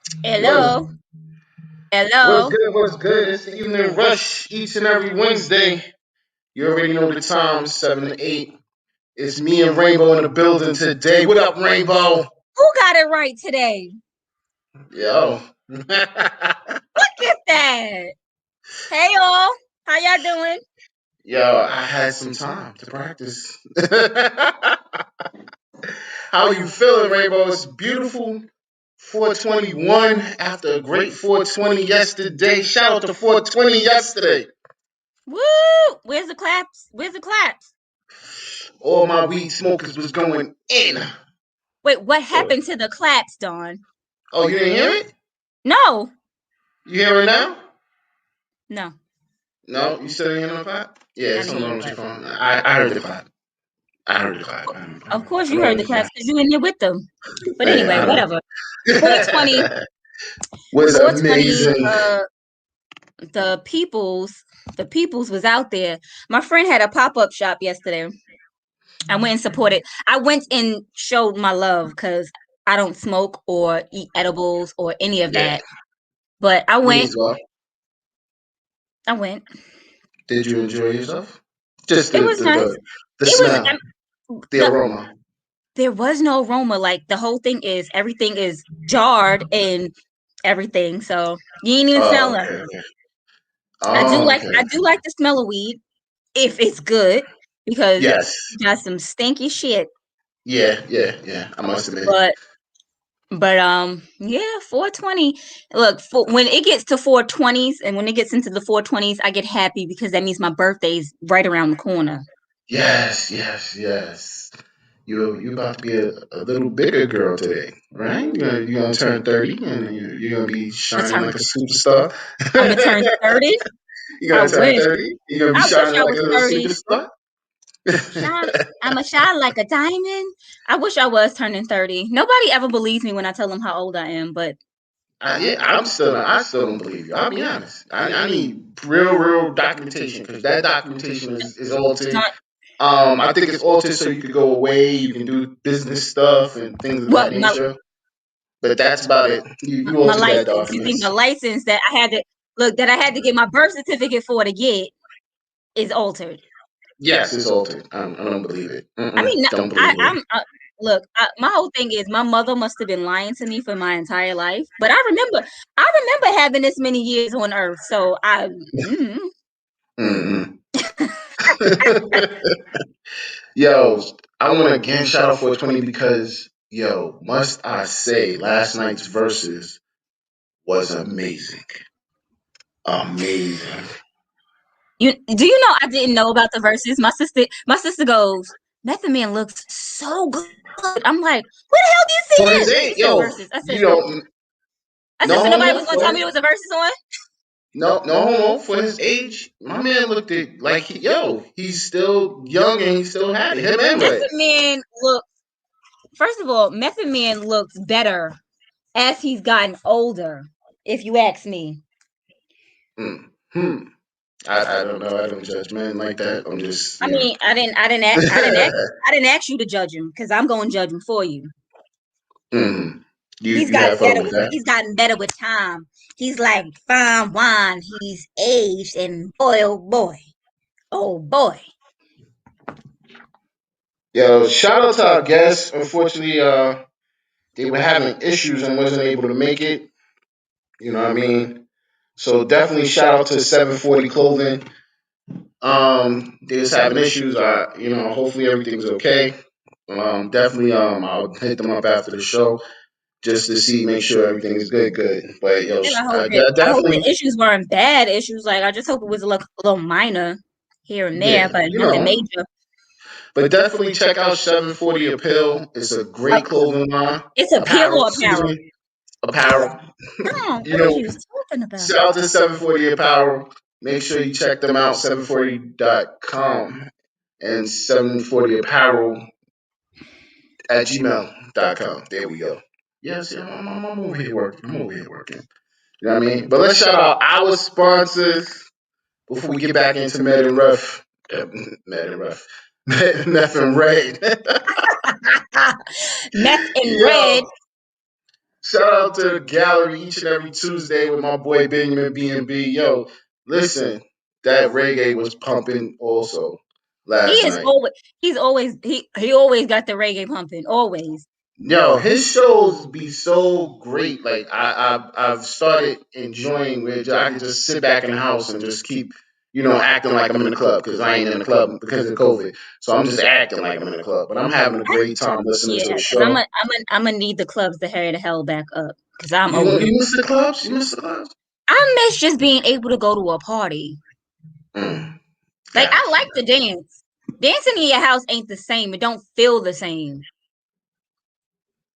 What's Hello, what's hello. good? What's good? It's the evening rush each and every Wednesday. You already know the time, 7 to 8. It's me and Rainbow in the building today. What up, Rainbow? Who got it right today? Yo. Look at that. Hey y'all, how y'all doing? Yo, I had some time to practice. How you feeling, Rainbow? It's beautiful. 421 after a great 420 yesterday. Shout out to 420 yesterday. Woo! Where's the claps? Where's the claps? All my weed smokers was going in. Wait, what happened to the claps, Dawn? Oh, you didn't hear it? No, You hear it now? no, No, you still didn't hear no clap? Yeah, I it's didn't something hear wrong the with your clap. phone. I heard the clap. I heard the clap. Of course, I you don't heard know the if you claps because you in there with them. But anyway, I whatever. 420, know. Was 420. amazing. The peoples was out there. My friend had a pop up shop yesterday. I went and supported. I went and showed my love because I don't smoke or eat edibles or any of Yeah, that. But I me went. as well. I went. Did you enjoy yourself? Just It was nice. the It was smell, the the aroma. there was no aroma. Like the whole thing is everything is jarred and everything. So you ain't even smell Oh, okay, nothing. okay. Oh, okay. I do like the smell of weed if it's good because Yes. you got some stinky shit. Yeah, yeah, yeah. I must admit. But yeah, 420. Look, when it gets to 420s and when it gets into the 420s, I get happy because that means my birthday's right around the corner. Yes, yes, yes. You about to be a little bigger girl today, right? You're gonna turn 30 and you're gonna be I'm shining gonna like a superstar. turn 30. You're I gonna turn wish. 30. You're gonna be I wish shining I like was a little 30. superstar. Shine. I'm a shine like a diamond. I wish I was turning 30. Nobody ever believes me when I tell them how old I am, but Yeah, I still don't believe you. I'll be honest. I need real documentation because that documentation is altered. not I think it's altered so you could go away, you can do business stuff and things of well that nature. But that's about it. You my altered that license. You think my documents. license that I had to get my birth certificate for to get is altered? Yes, it's altered. I don't believe it. I mean, Don't believe it. look. My whole thing is my mother must have been lying to me for my entire life. But I remember having this many years on Earth. So Mm-mm. Yo, I want to again shout out 420 because, yo, must I say, last night's verses was amazing. Amazing. do you know I didn't know about the verses? My sister goes, Method Man looks so good. I'm like, where the hell do you For see his this? She age, said yo, verses. you don't, I no said, so nobody homo, was gonna tell me there was a verses on. no homo, for his age, my man looked at, like, yo, he's still young and he still had it. Him and Red. Method Man look. First of all, Method Man looks better as he's gotten older. If you ask me. Mm. Hmm. I don't know. I don't judge men like that. I'm just, I you know. mean, I didn't ask you to judge him because I'm going to judge him for you. Mm. He's You gotten have fun better. with that. He's gotten better with time. He's like fine wine. He's aged, and boy, oh boy. Yo, shout out to our guests. Unfortunately, they were having issues and wasn't able to make it. You know what I mean? So definitely shout out to 740 Clothing. They was having issues. Hopefully everything's okay. Definitely, I'll hit them up after the show just to see, make sure everything is good, good. But yo, Yeah, I hope the definitely, issues weren't bad issues. Like I just hope it was a little minor here and yeah, there, but you nothing know. major. But definitely check out 740 Appeal. It's a Uh, great clothing line, it's a pill apparel. or Excuse apparel. me, apparel. Oh, You what are know, you talking about? shout out to 740 Apparel. Make sure you check them out, 740.com and 740 Apparel at gmail.com. There we go. Yes, yeah, I'm over here working. I'm over here working. You know what I mean? But let's shout out our sponsors before we get back into Med and Rough. Med and Rough. Meth and Red. Meth and Yo. red. Shout out to the gallery each and every Tuesday with my boy Benjamin B&B. Yo, listen, that reggae was pumping also He last is night. always he always got the reggae pumping. Always. Yo, his shows be so great. Like I've started enjoying where I can just sit back in the house and just keep, acting like I'm in the club because I ain't in the club because of COVID. So I'm just acting like I'm in the club, but I'm having a great time listening to Yeah, the because I'm show. a, I'm a, I'm gonna need the clubs to hurry the hell back up because I'm You over it. you miss the clubs? You miss the clubs? I miss just being able to go to a party. Mm, Like I gotcha. like to dance. Dancing in your house ain't the same. It don't feel the same.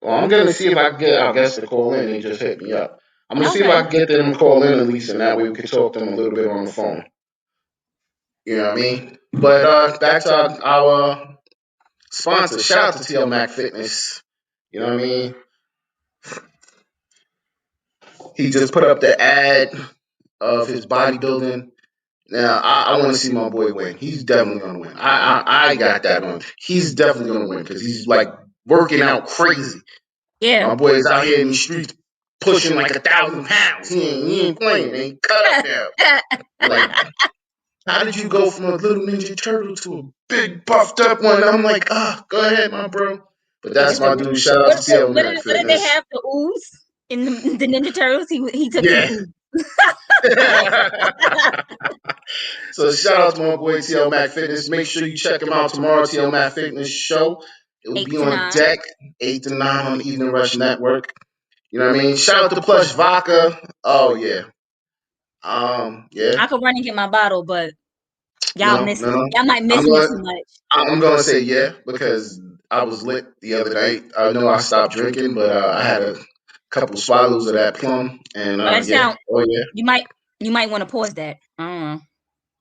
Well, I'm gonna see if I can get our guest to call in. They just hit me up. I'm gonna see if Okay. I can get them to call in at least, and that way we can talk to them a little bit on the phone. You know what I mean? But back to our sponsor. Shout out to TL Mac Fitness. You know what I mean? He just put up the ad of his bodybuilding. Now I want to see my boy win. He's definitely gonna win. I got that on. He's definitely gonna win because he's like working out crazy. Yeah. My boy is out here in these streets pushing like 1,000 pounds. He ain't playing. He ain't cut up now. Like, how did you go from a little Ninja Turtle to a big buffed up one? I'm like, go ahead, my bro. But Yeah, that's so my dude. Shout out to TL Mac what did they Fitness. have? The ooze in the Ninja Turtles. He took some Yeah. ooze. So shout out to my boy TL Mac Fitness. Make sure you check him out tomorrow. TL Mac Fitness show. It will Eight be to on nine. deck 8 to 9 on the Evening Rush Network. You know what I mean? Shout out to Plush Vodka. Oh yeah. Yeah. I could run and get my bottle, but No, no, no. y'all might I'm miss me gonna too much. I'm gonna say yeah because I was lit the other night. I know I stopped drinking, but I had a couple swallows of that plum, and Well, that yeah, sound oh yeah, you might want to pause that. I don't know.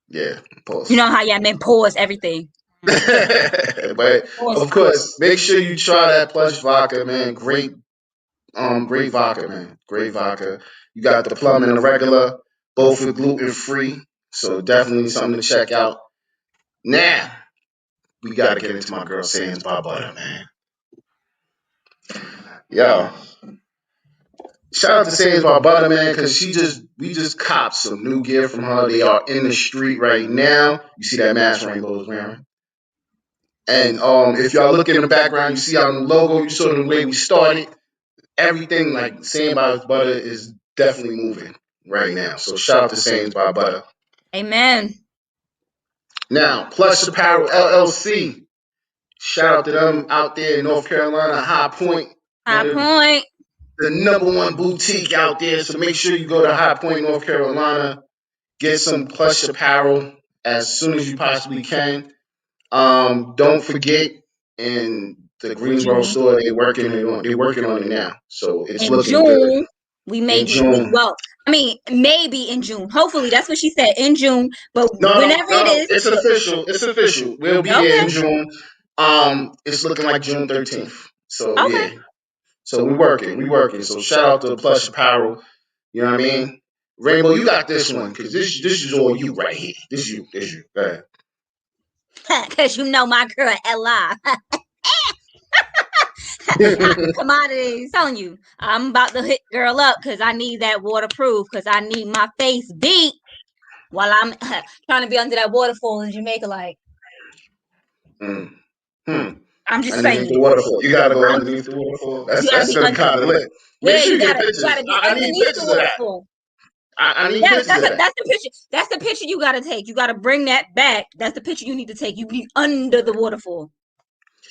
yeah, You pause. know how y'all men pause everything. But Pause. of course, make sure you try that plush vodka, man. Great vodka, man. Great vodka. You got the plum and the regular, both are gluten free, so definitely something to check out. Now we got to get into my girl Sans by Butter, man. Yo, shout out to Sans by Butter, man, because we just copped some new gear from her. They are in the street right now. You see that mask Rainbow is wearing. And if y'all look in the background, you see our new logo. You saw the way we started. Everything like Sans by Butter is definitely moving right now. So shout out to Sans by Butter. Amen. Now, Plush Apparel LLC. Shout out to them out there in North Carolina, High Point, High one of point. the #1 boutique out there. So make sure you go to High Point, North Carolina. Get some Plush Apparel as soon as you possibly can. Don't forget in the Greensboro June. store they working on it now, so it's In looking good. June, In June, well, I mean, maybe in June. Hopefully, that's what she said in June. But no, no, whenever it no, is, it's official. It's official. We'll be there okay, in June. It's looking like June 13th. So okay. yeah, so we working. So shout out to Plush Apparel. You know what I mean? Rainbow, you got this one because this is all you right here. This you. Go ahead. Because you know my girl Ella. Commodities. Telling you, I'm about to hit girl up because I need that waterproof because I need my face beat while I'm trying to be under that waterfall in Jamaica. Like, Mm. Hmm. I'm just Underneath saying. the waterfall. You gotta go I'm, underneath the waterfall. you gotta That's be gonna be under. kind of lit. Make Yeah, sure you get you pictures. gotta be I need underneath the pictures of that. waterfall. I need Yes, pictures of that. that's the picture. That's the picture you gotta take. You gotta bring that back. That's the picture you need to take. You be under the waterfall.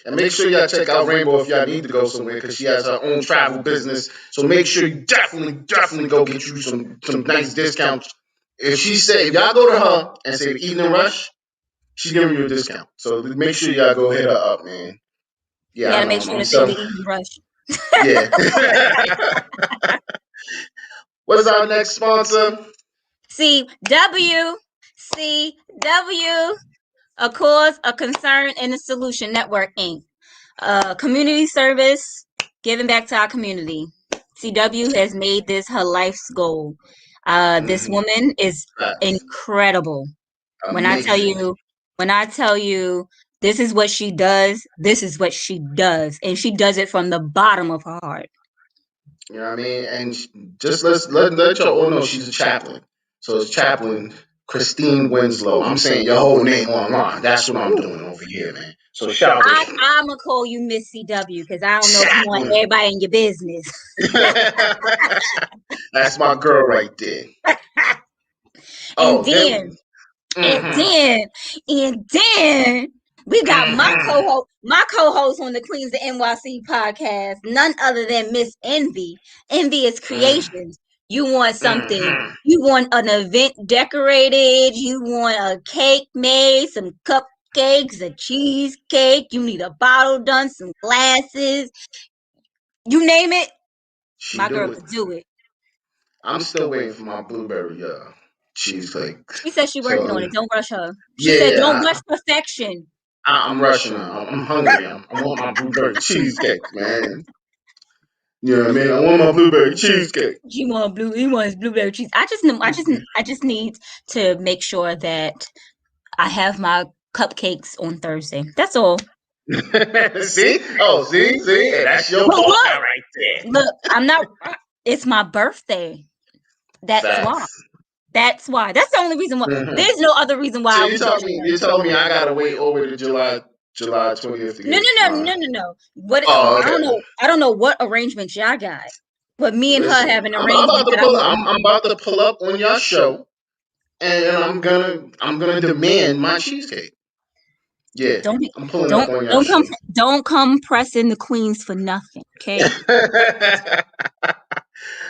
And make sure y'all check out Rainbow if y'all need to go somewhere because she has her own travel business. So make sure you definitely go get you some nice discounts. If y'all go to her and say the Evening Rush, she's giving you a discount. So make sure y'all go hit her up, man. You Yeah, I gotta know. make sure I'm to say the selling. evening rush. Yeah. What is our next sponsor? CW, CW, a cause, a concern, and a solution network Inc. Community service, giving back to our community. CW has made this her life's goal. This Mm-hmm. woman is Facts. incredible. When I tell Amazing. you, when I tell you this is what she does, this is what she does. And she does it from the bottom of her heart. You know what I mean? And just let y'all all know she's a chaplain. So it's Chaplain Christine Winslow. I'm saying your whole name online. That's what I'm doing over here, man. So shout out to I'm gonna call you Miss CW because I don't know if you want Chaplain. everybody in your business. That's my girl right there. And Oh, then, then. and Mm-hmm. then, and then we got Mm-hmm. my co-host on the Queens of NYC podcast, none other than Miss Envy. Envy is creations. You want something, Mm-hmm. you want an event decorated, you want a cake made, some cupcakes, a cheesecake, you need a bottle done, some glasses, you name it, She my girl do it. could do it. I'm still waiting for my blueberry cheesecake. She said she working So on it. Don't rush her. She yeah, said yeah. don't rush perfection. I'm rushing her. I'm hungry. I want my blueberry cheesecake, man. You know what I mean? I want my blueberry cheesecake. He wants blueberry cheese. I just need to make sure that I have my cupcakes on Thursday. That's all. See? Oh, see? And that's your But partner look, right there. look, I'm not. It's my birthday. That's why. Facts. That's why. That's the only reason why. Hmm. There's no other reason So why I was just. you told me I gotta wait over to July 20th to No, get no, no, mine. no, no, no. What? Oh, I don't okay. know. I don't know what arrangements y'all got. But me and her Listen, have an I'm about arrangement to that I pull. want. I'm about to pull up on your show, and I'm gonna demand my cheesecake. Yeah, Don't be, I'm pulling up on your show. don't come pressing the queens for nothing, okay?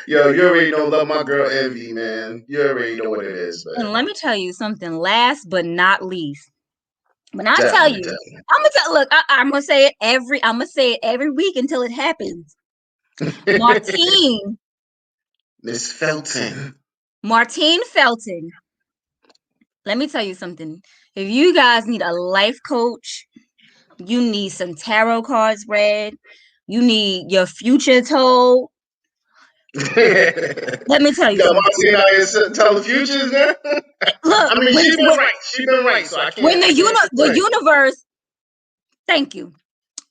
Yo, you already know, love my girl Envy, man. You already know what it is, And man. let me tell you something. Last but not least, when I tell Definitely, you, I'm gonna tell. Look, I'm gonna say it every. I'm gonna say it every week until it happens. definitely. Martine, Miss Felton. Martine Felton. Let me tell you something. If you guys need a life coach, you need some tarot cards read. You need your future told. Yo, Let me tell you something. Martina is telling futures now. Look, I mean, she been right. She been right, so when I can't the complain. universe, thank you.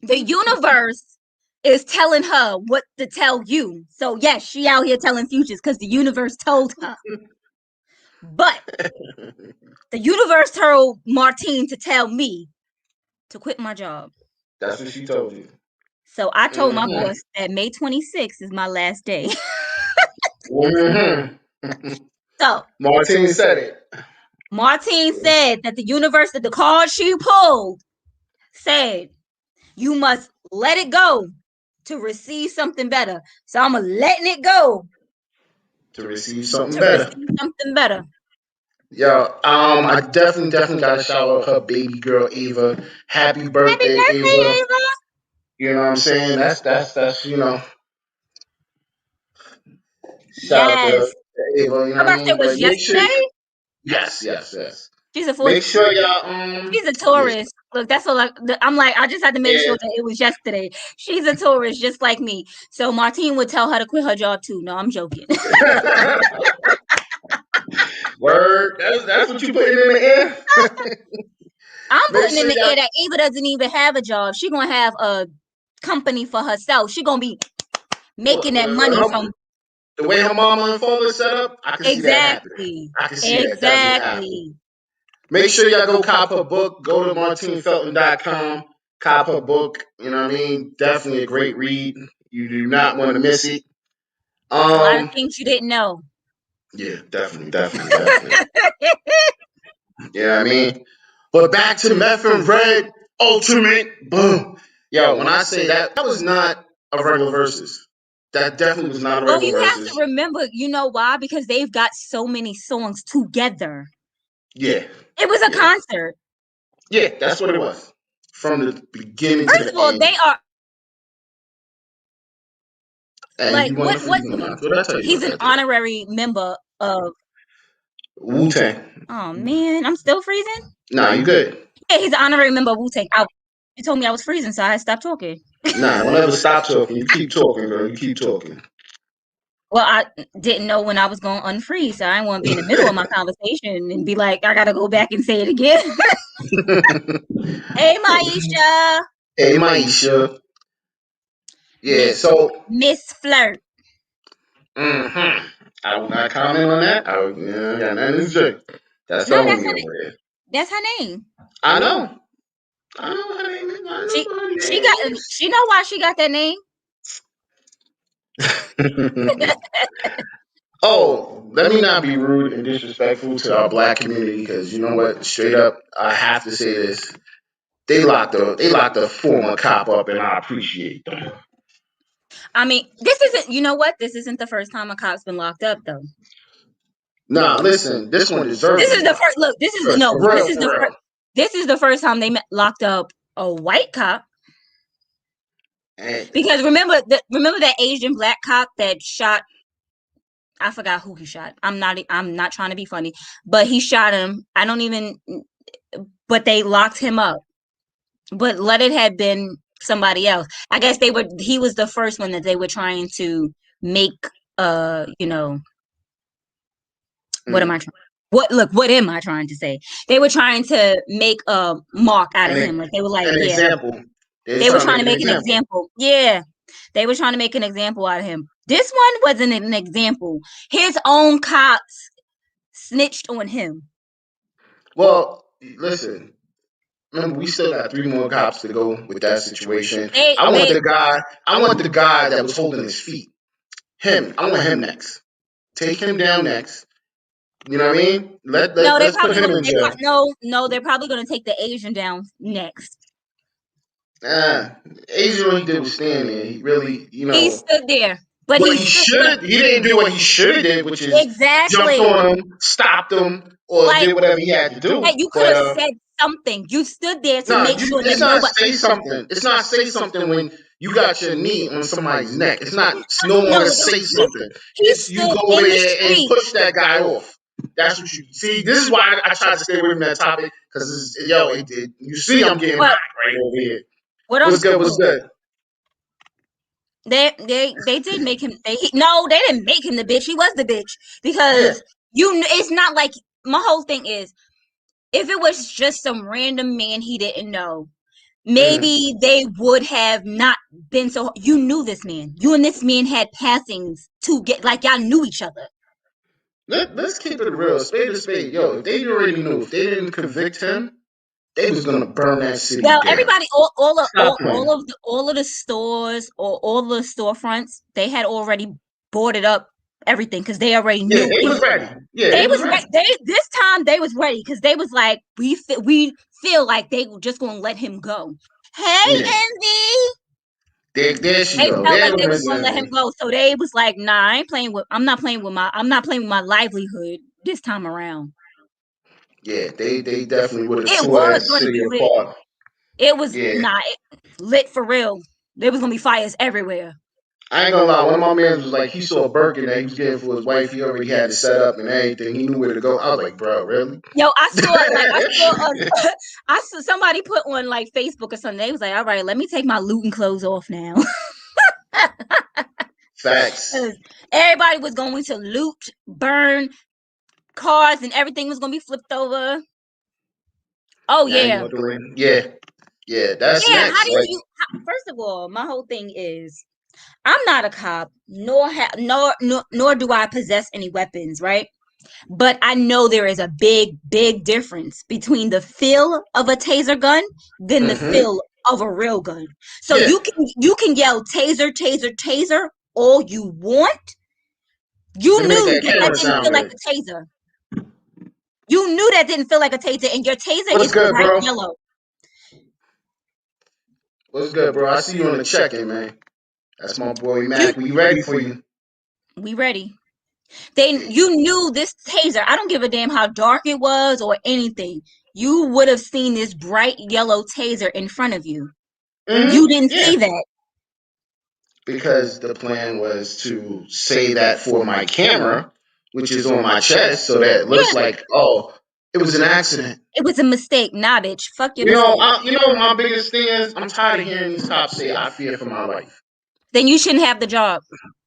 The universe is telling her what to tell you. So yes, she out here telling futures because the universe told her. But the universe told Martine to tell me to quit my job. That's what she told you. So I told my Mm-hmm. boss that May 26th is my last day. Mm-hmm. So Martine said it. Martine said that the universe, that the card she pulled said you must let it go to receive something better. So I'm letting it go To receive something to better. receive something better. Yo, I definitely gotta shout out her baby girl Ava. Happy Happy birthday, birthday, Ava. Ava. You know what I'm saying? That's shout out Yes. to Ava, you know Her what I birthday mean? was But make sure yesterday. yes. She's a fourth. Make sure y'all She's a yeah. Taurus. Look, that's all I'm like, I just had to make Yeah. sure that it was yesterday. She's a Taurus, just like me. So Martine would tell her to quit her job too. No, I'm joking. Word. That's what you putting in the air. I'm Make putting in sure the y'all air that Ava doesn't even have a job. She's gonna have a company for herself. She's gonna be making that money from the way her mama and father set up, I can see that happening. exactly. I can see that definitely happening. Exactly. Make sure y'all go cop her book. Go to martinefelton.com. Cop her book. You know what I mean? Definitely a great read. You do not want to miss it. There's a lot of Um, things you didn't know. yeah, definitely. You know what I mean? But back to Meth and Red Ultimate Boom. Yo, when I say that was not a regular versus. That definitely was not a Well, regular you have to versus. remember, you know why? Because they've got so many songs together. Yeah, It was a yeah, concert. yeah. That's what it was from the beginning to First the of all, end. they are And like you won the what freezing match. What did I tell you he's about an that day? honorary member of Wu Tang. oh man, I'm still freezing. Nah, you good. Yeah, he's an honorary member of Wu Tang. You told me I was freezing, so I stopped talking. Nah, don't ever stop talking. You keep talking, girl. You keep talking. Well, I didn't know when I was going to unfreeze, so I didn't want to be in the middle of my conversation and be like, I gotta go back and say it again. Hey, Maisha. Hey, Maisha. Yeah, Miss so Miss Flirt. Mm-hmm. I will not comment on that. I got nothing to say. That's the No, that's homie her. over there. That's her name. I know. I know her name is. I She know her she got. name She know why she got that name. is. Oh, let me not be rude and disrespectful to our black community because you know what? Straight up, I have to say this. They locked a former cop up, and I appreciate them. I mean, this isn't. You know what? This isn't the first time a cop's been locked up, though. Nah, listen, this one deserved This to is be the locked first. Look, this is up. no. For This real, is for the first. real. This is the first time they locked up a white cop. And Because remember that Asian black cop that shot. I forgot who he shot. I'm not trying to be funny, but he shot him. I don't even. But they locked him up. But let it had been somebody else. I guess they were. He was the first one that they were trying to make. You know, what am I mm, trying? What look? What am I trying to say? They were trying to make a mark out an, of him. Like they were like, an yeah, example. They're they were trying to trying make to an make an example. example. Yeah, they were trying to make an example out of him. This one wasn't an example. His own cops snitched on him. Well, listen. Remember, we still got three more cops to go with that situation. They I want they the guy. I want the guy that was holding his feet. Him. I want him next. Take him down next. You know what I mean? no, they Let's put probably him gonna in jail. no, they're probably gonna take the Asian down next. Ah, Asian, what he did was stand there. He really, He stood there, but what he he stood, should but have. He didn't do what he should have did, which is jumped exactly on him, stopped him, or like did whatever he had to hey, do. you could But have said something. You stood there to no, make sure that it's not nobody. say something. It's not say something when you got your knee on somebody's neck. It's not no No, longer no, say something. he It's you stood go over in the there and street. push that guy off. That's what you see. This is why I tried to stay away from that topic because you see I'm getting hot But right over here. what What's I'm good? What's good? they did make him. No, they didn't make him the bitch. He was the bitch Yeah. because it's not like my whole thing is if it was just some random man he didn't know, Mm. maybe they would have not been so. You knew this man. You and this man had passings to get like y'all knew each other. Let's keep it real. Spade to spade. Yo, if they already knew, if they didn't convict him, they was gonna burn that city Well, down. everybody, Stop playing. all of the stores or all the storefronts, they had already boarded up everything because they already Yeah, knew they he was was. ready. Yeah, They they was was ready. right. They this time they was ready because they was like we feel like they were just gonna let him go. Hey, Yeah. Envy. There she They go. felt There like they goes was Miss gonna let him Envy. go, so they was like, "Nah, I'm not playing with my livelihood this time around." Yeah, they definitely would have It tore was that going to city be lit. apart. It was Yeah. lit for real. There was gonna be fires everywhere. I ain't gonna lie, one of my mans was like, he saw a Birkin that he was getting for his wife. He already had it set up and everything. He knew where to go. I was like, bro, really? Yo, I saw I saw somebody put on like Facebook or something. They was like, "All right, let me take my looting clothes off now." Facts. 'Cause everybody was going to loot, burn cars, and everything was gonna be flipped over. Oh Now you yeah, want the ring? Yeah. Yeah, that's yeah. How next. did Like, you? First of all, my whole thing is I'm not a cop, nor do I possess any weapons, right? But I know there is a big difference between the feel of a taser gun than the mm-hmm. feel of a real gun. So Yeah. you can yell taser, taser, taser all you want. You They make knew that that camera didn't sound feel like good. a taser. You knew that didn't feel like a taser, and your taser What's is good, bright bro? yellow. What's good, bro? I see you on the check-in, man. That's my boy You Mac. We ready for you. we ready. You knew this taser. I don't give a damn how dark it was or anything. You would have seen this bright yellow taser in front of you. Mm-hmm. You didn't Yeah. see that. Because the plan was to say that for my camera, which is on my chest, so that it looks Yeah, like, oh, it was an accident. it was a mistake. Nah, bitch. Fuck your You know, mistake. my biggest thing is I'm tired of hearing these cops say I fear for my life. Then you shouldn't have the job.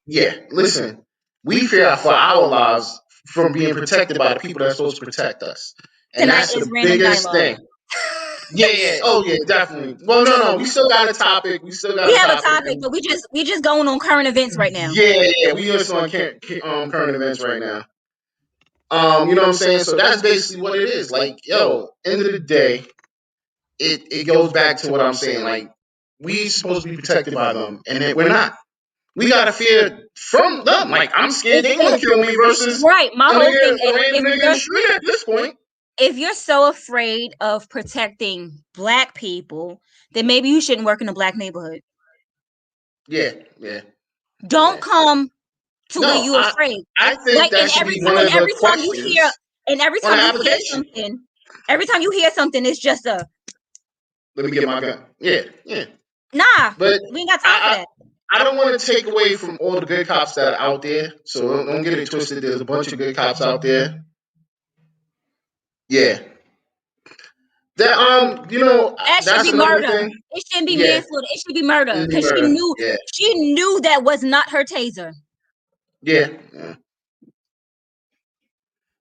Yeah, listen, we fear for our lives from being protected by the people that's supposed to protect us, and Tonight that's is the random biggest dialogue. thing. Yeah. Oh yeah, definitely. Well, no. We still got a topic. We still got We a have a topic. topic, but we just going on current events right now. Yeah. We just on current events right now. You know what I'm saying? So that's basically what it is. Like, yo, end of the day, it goes back to what I'm saying. Like, we supposed to be protected by them, and then we're not. We gotta fear from them. Like, I'm scared they gonna kill me versus Right. My a whole thing, nigga, a random nigga in the street at this point. if you're so afraid of protecting black people, then maybe you shouldn't work in a black neighborhood. Yeah. Don't come to where No, you're afraid. I think Like, that should be one of the every time you hear, questions and on the application. every time you hear something, it's just a Let me get my gun. Yeah. nah. But We ain't got time for I, that. I don't want to take away from all the good cops that are out there. So don't get it twisted. There's a bunch of good cops out there. Yeah. That That should that's be another murder. thing. It shouldn't be Yeah. manslaughter. It should be murder It'd be because murder. Yeah. she knew that was not her taser. Yeah.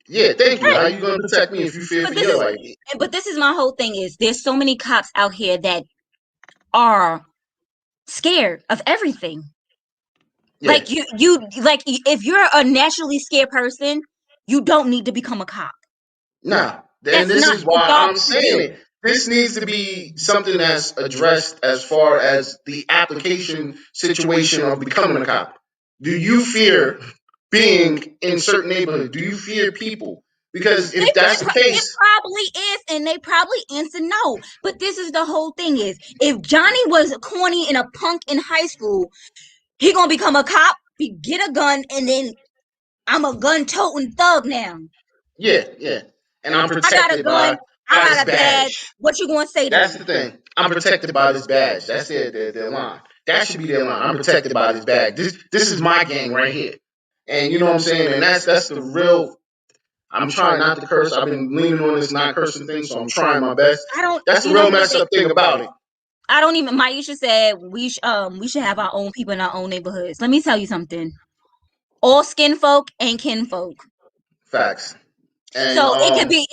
Yeah. Thank you. Right. How you gonna protect me if you fear But for this your is life? but this is my whole thing is there's so many cops out here that are scared of everything. Yeah. Like if you're a naturally scared person, you don't need to become a cop. Nah. And That's this not is your why job I'm to saying do. it. This needs to be something that's addressed as far as the application situation of becoming a cop. Do you fear being in certain neighborhoods? Do you fear people? Because if that's the It case, probably is, and they probably answer no. But this is the whole thing: is if Johnny was corny and a punk in high school, he gonna become a cop, get a gun, and then I'm a gun toting thug now. yeah. And I'm I got a protected gun. I by this got a badge. badge. What you gonna say to That's me? the thing. I'm protected by this badge. That's their line. That should be their line. I'm protected by this badge. This is my gang right here. And you know what I'm saying? And that's the real. I'm trying not to curse. I've been leaning on this not cursing thing, so I'm trying my best. I don't. That's the You know real what messed up thing about it. I don't even. Maisha said we should have our own people in our own neighborhoods. Let me tell you something. All skin folk ain't kin folk. Facts. And So it could be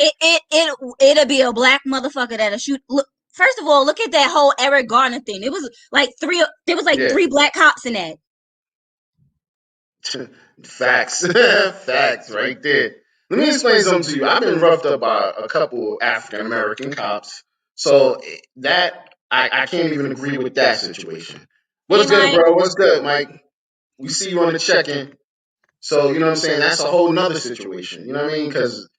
it'll be a black motherfucker that'll shoot. Look, first of all, look at that whole Eric Garner thing. It was like three. There was like yeah, three black cops in that. facts, facts, right there. Let me explain something to you. I've been roughed up by a couple African American cops, so that I can't even agree with that situation. What's And good, bro? What's good, Mike? We see you on the check-in. So you know what I'm saying. That's a whole nother situation. You know what I mean? Because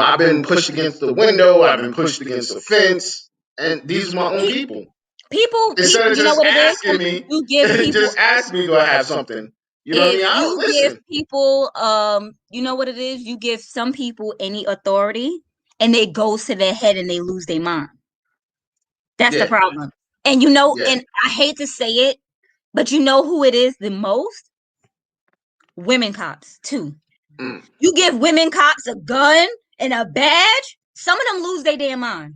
I've been pushed against the window. I've been pushed against the fence, and these are my own people. Instead of you know just what it is? asking me, You give people just ask me, do I have something? You know what I if mean? I'll you give listen. people you know what it is? You give some people any authority and they goes to their head and they lose their mind. That's the Yeah, problem. And yeah. and I hate to say it, but you know who it is the most? Women cops too. Mm. You give women cops a gun and a badge, some of them lose their damn mind.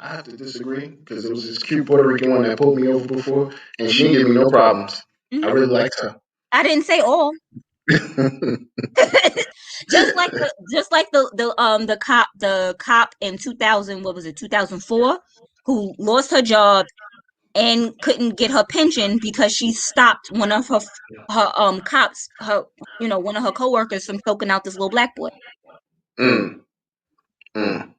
I have to disagree because there was this cute Puerto Rican one that pulled me over before, and she didn't give me no problems. I really liked her. I didn't say all. just like the cop in 2000, what was it, 2004, who lost her job and couldn't get her pension because she stopped one of her cops, one of her coworkers from choking out this little black boy. mm, mm.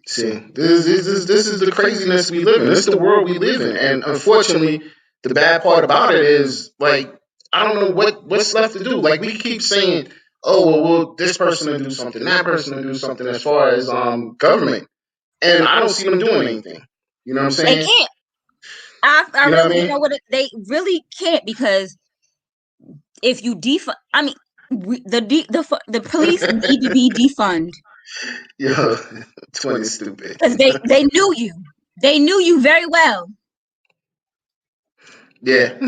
See, this is the craziness we live in. This is the world we live in, and unfortunately, the bad part about it is like I don't know what's left to do. Like we keep saying, oh well, this person will do something, that person will do something as far as government, and I don't see them doing anything. You know what I'm They saying? can't. I You know what I really, mean? they really can't, because if you defund, I mean, the police need to be defund Yo, twin is stupid. because they knew you very well. Yeah,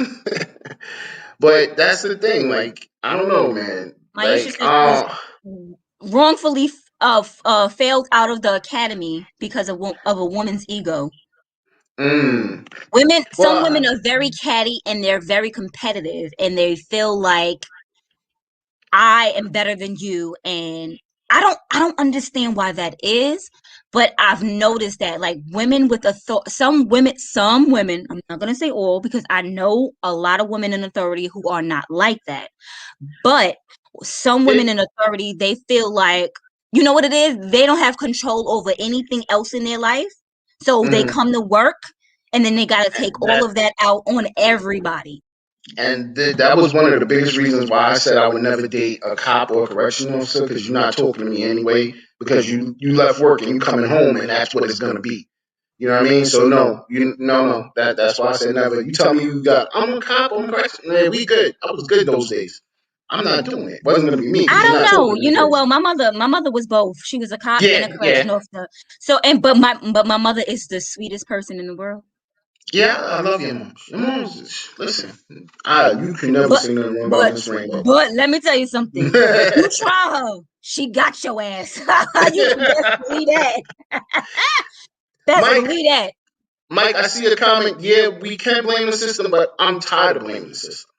but that's the thing. Like I don't know, man. Maisha Like said she was wrongfully failed out of the academy because of a woman's ego. mm, Some women well, are very catty and they're very competitive and they feel like I am better than you, and I don't understand why that is, But I've noticed that like women with some women, I'm not gonna say all because I know a lot of women in authority who are not like that. But some women It, in authority, they feel like, you know what it is? They don't have control over anything else in their life. So they mhm. come to work and then they got to take all that of that out on everybody. that was one of the biggest reasons why I said I would never date a cop or a correctional officer because you're not talking to me anyway because you left work and you coming home and that's what it's gonna be. You know what I mean? So no, you no. That's why I said never. You tell me you got I'm a cop, I'm a correctional. Man, we good. I was good those days. I'm not doing it. It wasn't gonna be me I because you're don't not know. talking to You me know, crazy. well, my mother was both. She was a cop and a Yeah, yeah, correctional officer. So, and but my mother is the sweetest person in the world. yeah. I love your mom. Your mom's listen. You can never But say nothing wrong about but Miss Rainbow. but let me tell you something. You try her, she got your ass. You can best believe that. Best Mike, believe that. Mike, I see a comment. Yeah, we can blame the system, but I'm tired of blaming the system.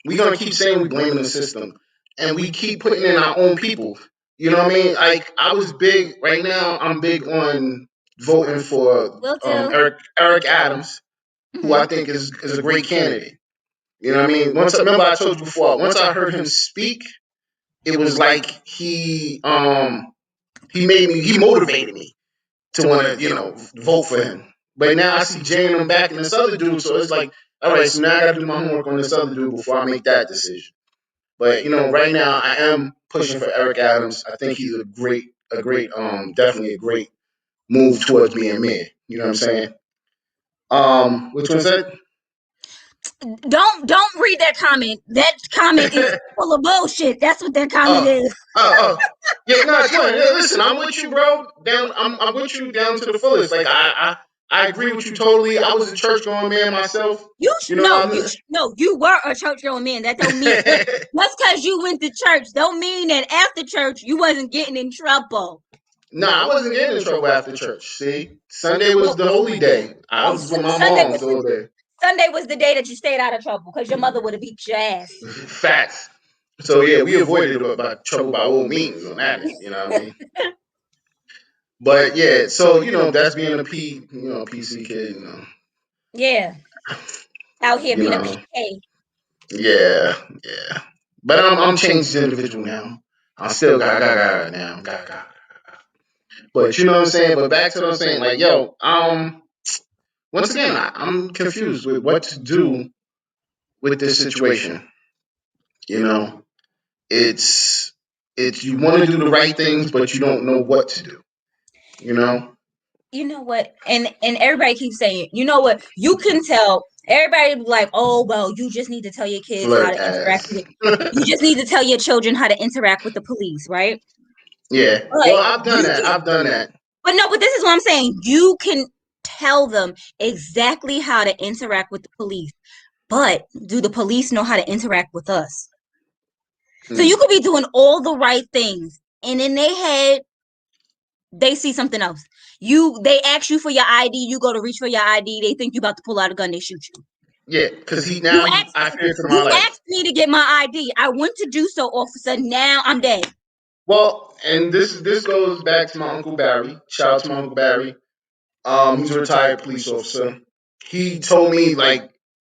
We're gonna keep saying we blaming the system, and we keep putting in our own people. You know what I mean? Like I was big. Right now, I'm big on voting for Will do. Eric Adams, who I Hmm. think is a great candidate. You know what I mean? Remember I told you before. Once I heard him speak, it was like he motivated me to want to vote for him. But now I see Jay and him back in this other dude, so it's like, all right, so now I got to do my homework on this other dude before I make that decision. But right now I am pushing for Eric Adams. I think he's definitely a great move towards being mayor. You know what I'm saying? Which one said? Don't read that comment. That comment is full of bullshit. That's what that comment Oh, is. oh. Yeah, no, it's fine. Yeah, listen, I'm with you, bro. I'm with you down to the fullest. Like I agree with you totally. I was a church going man myself. You know, I'm. No, you were a church going man. That don't mean just because you went to church don't mean that after church you wasn't getting in trouble. Nah, I wasn't getting in trouble after church. See, Sunday was Well, the holy day. I oh, was with my Sunday moms was all day. Sunday was the day that you stayed out of trouble because your mother would have beat your ass. Facts. So yeah, we avoided about trouble by all means on that end. You know what I mean? But yeah, so that's being a PC kid. Yeah, out here You being a know, PK. yeah, yeah. But I'm changed individual now. I still got now. Got. But you know what I'm saying? But back to what I'm saying, like, yo, once again, I'm confused with what to do with this situation. You know, it's you want to do the right things, but you don't know what to do. You know, You know what? And everybody keeps saying, you know what? You can tell. Everybody be like, oh well, you just need to tell your kids how flirt to interact ass. with it. You just need to tell your children how to interact with the police, right? Yeah. But Well, I've done you that. can, I've done that. but no, but this is what I'm saying. You can tell them exactly how to interact with the police. But do the police know how to interact with us? So you Hmm. could be doing all the right things, and in their head, they see something else. They ask you for your ID, you go to reach for your ID, they think you about to pull out a gun, they shoot you. Yeah, because You he asked I fear for my you life. asked me to get my ID. I went to do so, officer. Now I'm dead. Well, and this goes back to my uncle Barry. Shout out to my uncle Barry. He's a retired police officer. He told me like,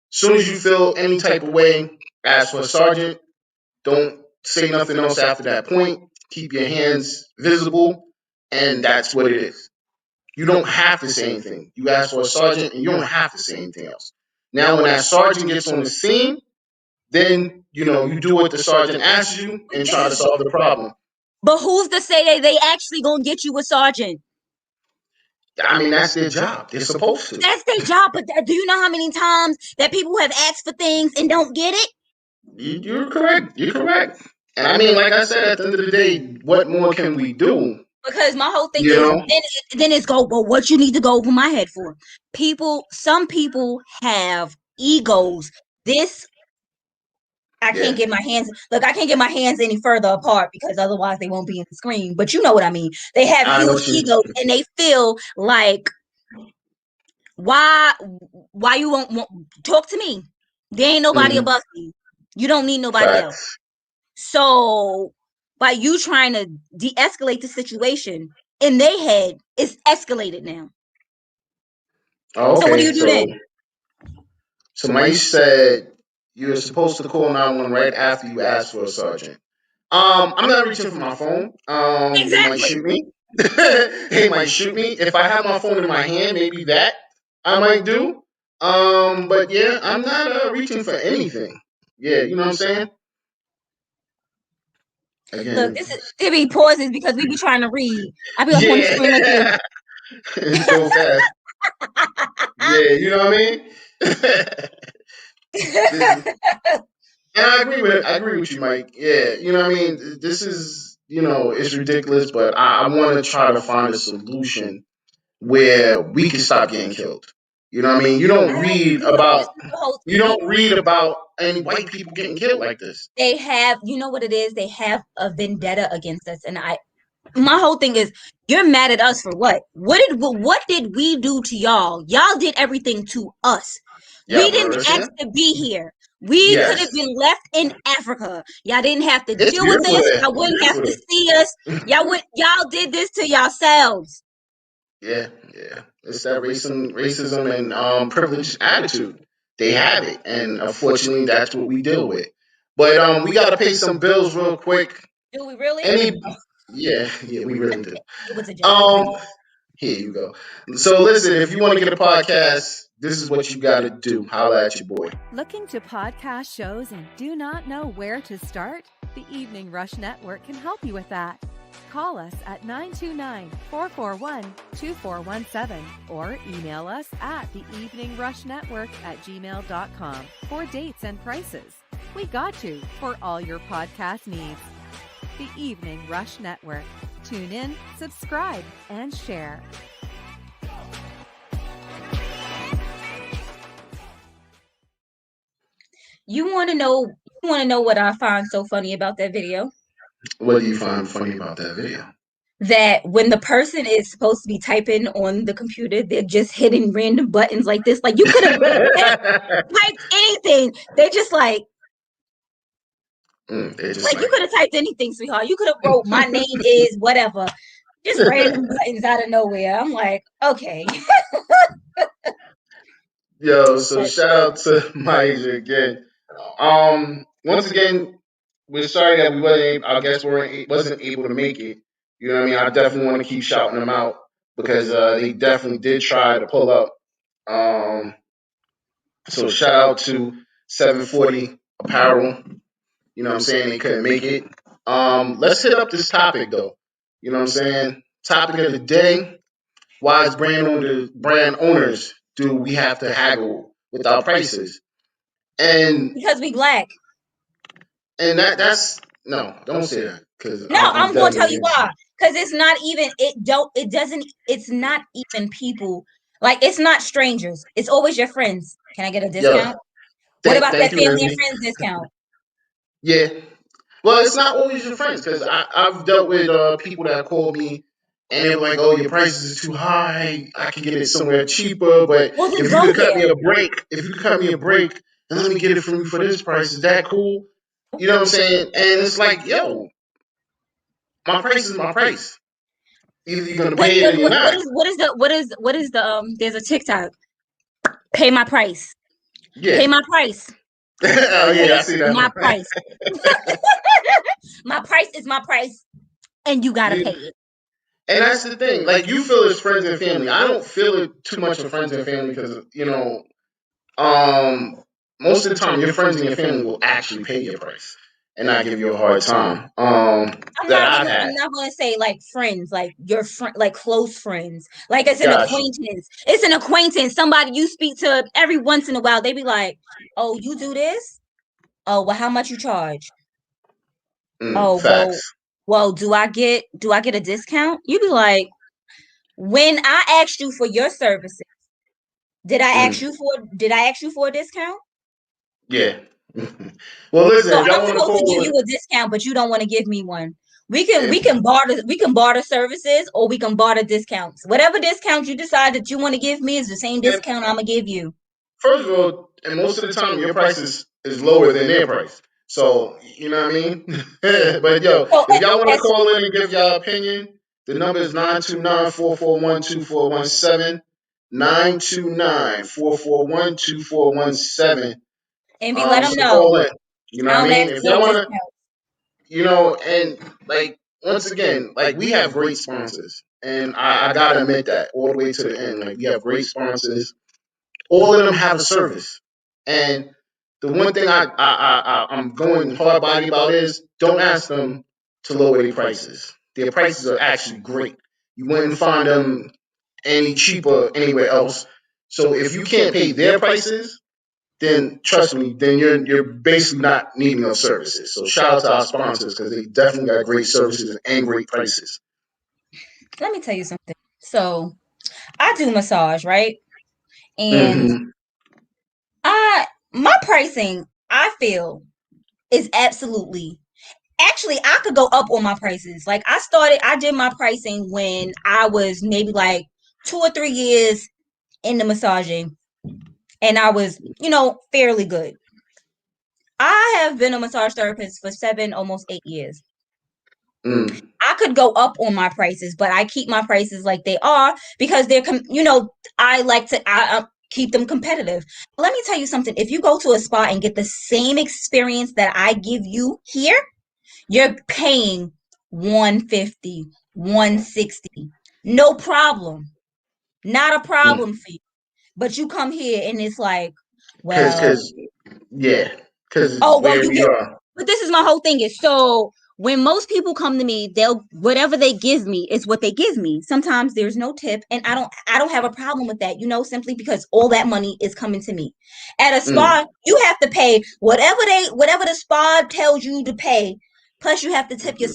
soon as you feel any type of way, ask for a sergeant. Don't say nothing else after that point. Keep your hands visible, and that's what it is. You don't have to say anything. You ask for a sergeant, and you don't have to say anything else. Now, when that sergeant gets on the scene, then you do what the sergeant asks you But and this try to is solve the problem. but who's to say that they actually gonna get you a sergeant? I mean, that's their job. They're supposed to. That's their job. But do you know how many times that people have asked for things and don't get it? You're correct. You're correct. And I mean, like I said, at the end of the day, what more can we do? Because my whole thing You is know? then it's go, but what you need to go over my head for? Some people have egos. This I can't Yeah. get my hands look, I can't get my hands any further apart because otherwise they won't be in the screen. But you know what I mean. They have I know huge what you. egos and they feel like why you won't talk to me? There ain't nobody Mm-hmm. above me. You don't need nobody else. Facts. So by you trying to de-escalate the situation, in their head, it's escalated now. Oh, So what do okay. you do then? So Mike said you're supposed to call 911 right after you ask for a sergeant. I'm not reaching for my phone. They might Exactly. shoot me. They might shoot me. If I have my phone in my hand, maybe that I might do. But yeah, I'm not reaching for anything. Yeah, you know what I'm saying? Look, Again, this is there be pauses because we be trying to read. I be up on the screen with you. yeah, go fast. Yeah, you know what I mean. This- and I agree with you, Mike. Yeah, you know what I mean. This is it's ridiculous, but I want to try to find a solution where we can stop getting killed. You know what I mean? This is the whole You don't read about any white people getting killed like this. they have, you know what it is? They have a vendetta against us. And my whole thing is, you're mad at us for what? What did we do to y'all? Y'all did everything to us. Yeah, We didn't Mauritian. ask to be here. We could Yes, have been left in Africa. Y'all didn't have to it's deal with beautiful this. there. Y'all It's wouldn't have beautiful to see us. there. Y'all did this to yourselves. Yeah, yeah. It's that racism and privileged attitude. They have it, and unfortunately, that's what we deal with. But we got to pay some bills real quick. Do we really? Any, yeah, yeah, we really do. It was a joke. Um, Here you go. So listen, if you want to get a podcast, this is what you got to do. Holla at your boy. Looking to podcast shows and do not know where to start? The Evening Rush Network can help you with that. Call us at 929-441-2417 or email us at theeveningrushnetwork@gmail.com for dates and prices. We got you for all your podcast needs. The Evening Rush Network. Tune in, subscribe, and share. You want to know? You want to know what I find so funny about that video? What do you find funny about that video? That when the person is supposed to be typing on the computer, they're just hitting random buttons like this. Like you could have typed anything. They're just like you could have typed anything, sweetheart. You could have wrote my name is whatever. Just random buttons out of nowhere. I'm like, okay. Yo, so shout out to Maya again. Once again, we're sorry that we I guess wasn't able to make it. You know what I mean? I definitely want to keep shouting them out because they definitely did try to pull up. Um, so shout out to 740 Apparel. You know what I'm saying? They couldn't make it. Let's hit up this topic though. You know what I'm saying? Topic of the day: why as brand owners do we have to haggle with our prices? And Because we black. that's no, don't say that because No, I'm I'm gonna definitely tell you against why. it. Because it's not even it doesn't it's not even people, like it's not strangers. It's always your friends. Can I get a Yo, discount? What about thank that you, family and Lizzie. friends discount? Yeah. Well, it's not always your friends because I've dealt with people that called me and they were like, "Oh, your prices is too high. I can get it somewhere cheaper, but Well, then if you go could cut there. me a break, and let me get it from you for this price, is that cool?" You know what I'm saying? And it's like, yo, my price is my price. Either you're gonna pay it or you're not. What is the there's a TikTok. Pay my price. Yeah. Pay my price. Oh yeah, I Pay see that my one. price. My price is my price, and you gotta pay You, it. and that's the thing. Like you feel it's friends and family. I don't feel it too much of friends and family because um, most of the time your friends and your family will actually pay your price and not give you a hard time. That I've had. I'm not gonna say like friends, like your friend, like close friends, like it's an Gosh, acquaintance. It's an acquaintance, somebody you speak to every once in a while. They be like, "Oh, you do this? Oh, well, how much you charge? Oh, facts. well, do I get a discount?" You be like, "When I asked you for your services, Mm, did I ask you for a discount?" yeah. Well, listen, So if y'all I'm want to supposed to give call, you a discount, but you don't want to give me one. if We can barter services, or we can barter discounts. Whatever discount you decide that you want to give me is the same and discount I'm gonna give you. first of all, and most of the time your price is lower than their price. So you know what I mean. But yo, So if y'all want to as call in and give y'all opinion, The number is 929-441-2417. 929-441-2417. And let them So know call in. You know I what I don't mean? ask If for no y'all wanna, discount. and like once again, like we have great sponsors. And I gotta admit that all the way to the end. Like we have great sponsors. All of them have a service. And the one thing I'm going hard body about is don't ask them to lower their prices. Their prices are actually great. You wouldn't find them any cheaper anywhere else. So if you can't pay their prices, then trust me, then you're basically not needing those services. So shout out to our sponsors because they definitely got great services and great prices. Let me tell you something. So I do massage, right? And Mm-hmm. my pricing, I feel, is absolutely actually I could go up on my prices. Like I did my pricing when I was maybe like 2 or 3 years into massaging and I was, fairly good. I have been a massage therapist for 7, almost 8 years. Mm. I could go up on my prices, but I keep my prices like they are because I like to keep them competitive. Let me tell you something. If you go to a spa and get the same experience that I give you here, you're paying 150, 160. No problem. Not a Mm. problem for you. But you come here and it's like, Cause, well, cause, yeah, cause oh, well, where you we get, are. but this is my whole thing is so when most people come to me, they'll whatever they give me is what they give me. Sometimes there's no tip, and I don't have a problem with that, simply because all that money is coming to me. At a Mm. spa, you have to pay whatever the spa tells you to pay, plus you have to tip your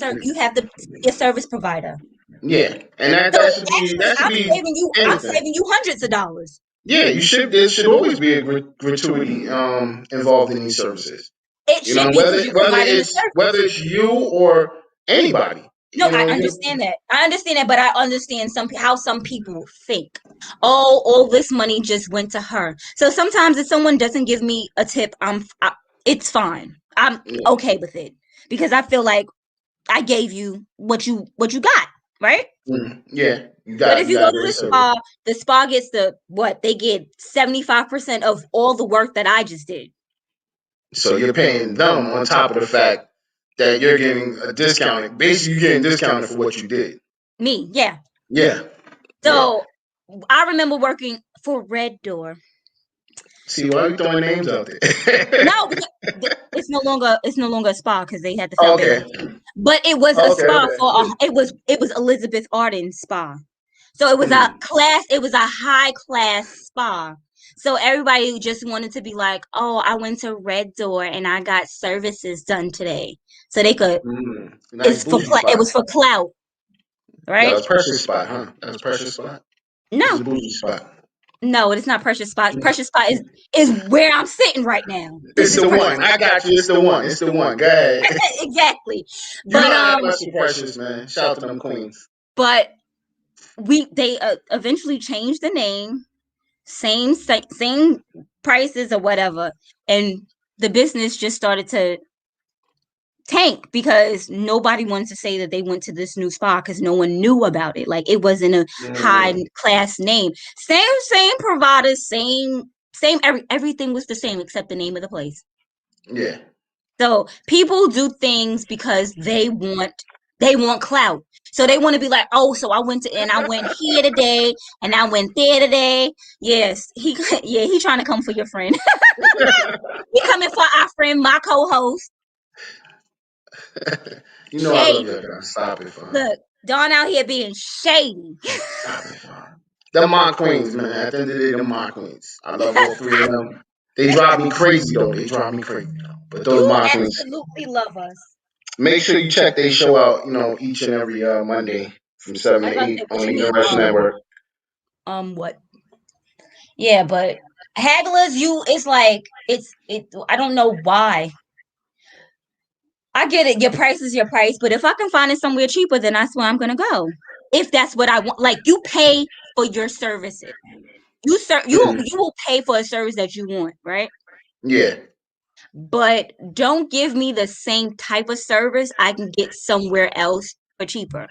service provider. Yeah, and So that should be actually, I'm saving you I'm anything. saving you hundreds of dollars. Yeah, you should. There should always be a gratuity involved in these services. It You know, should be because you're providing the whether service. it's you or anybody. No, You I know, understand that. I understand that, but I understand how some people think. Oh, all this money just went to her. So sometimes if someone doesn't give me a tip, it's fine. I'm yeah, okay with it because I feel like I gave you what you got, right? yeah, But if you you go got a to great service. the spa gets they get 75% of all the work that I just did. So you're paying them on top of the fact that you're getting a discount. Basically, you're getting discounted for what you did. Me, yeah. Yeah, yeah. So I remember working for Red Door. See, why are you throwing names out there? No, because it's no longer a spa because they had to sell Okay, business. But it was a okay, spa okay. it was Elizabeth Arden spa. So it was a Mm. class, it was a high class spa. So everybody just wanted to be like, "Oh, I went to Red Door and I got services done today." So they could Mm. Nice bougie it spot. was for clout, That right? was Precious spot, huh? That was Precious spot. This is No. a bougie spot. No, it's not Precious Spot. Precious Spot is where I'm sitting right now. This It's is the Precious one. I got you. It's the one. It's the one. Go ahead. exactly. You know But I mess with Precious, man. Shout out to them queens. but they eventually changed the name, same prices or whatever, and the business just started to tank because nobody wanted to say that they went to this new spa because no one knew about it. Like it wasn't a high Mm. class name. Same providers, same everything was the same except the name of the place. Yeah. So people do things because they want clout. So they want to be like, oh, so I went here today and I went there today. Yes, he trying to come for your friend. He coming for our friend, my co-host. You know I love Shady. your girl. Stop it, fun. Look, Dawn out here being shady. Stop it, fun. The Mon Queens, man. At the end of the day, the Mon Queens. I love all three of them. They drive me crazy though. They drive me crazy though. But those You Mon Queens. absolutely love us. Make sure you check they show out, each and every Monday from seven I to was about to say, eight what on you the mean? Rush Network. What? Yeah, but hagglers, it's like I don't know why. I get it. Your price is your price, but if I can find it somewhere cheaper, then that's where I'm gonna go. If that's what I want, like you pay for your services. Mm. You will pay for a service that you want, right? Yeah. But don't give me the same type of service I can get somewhere else for cheaper.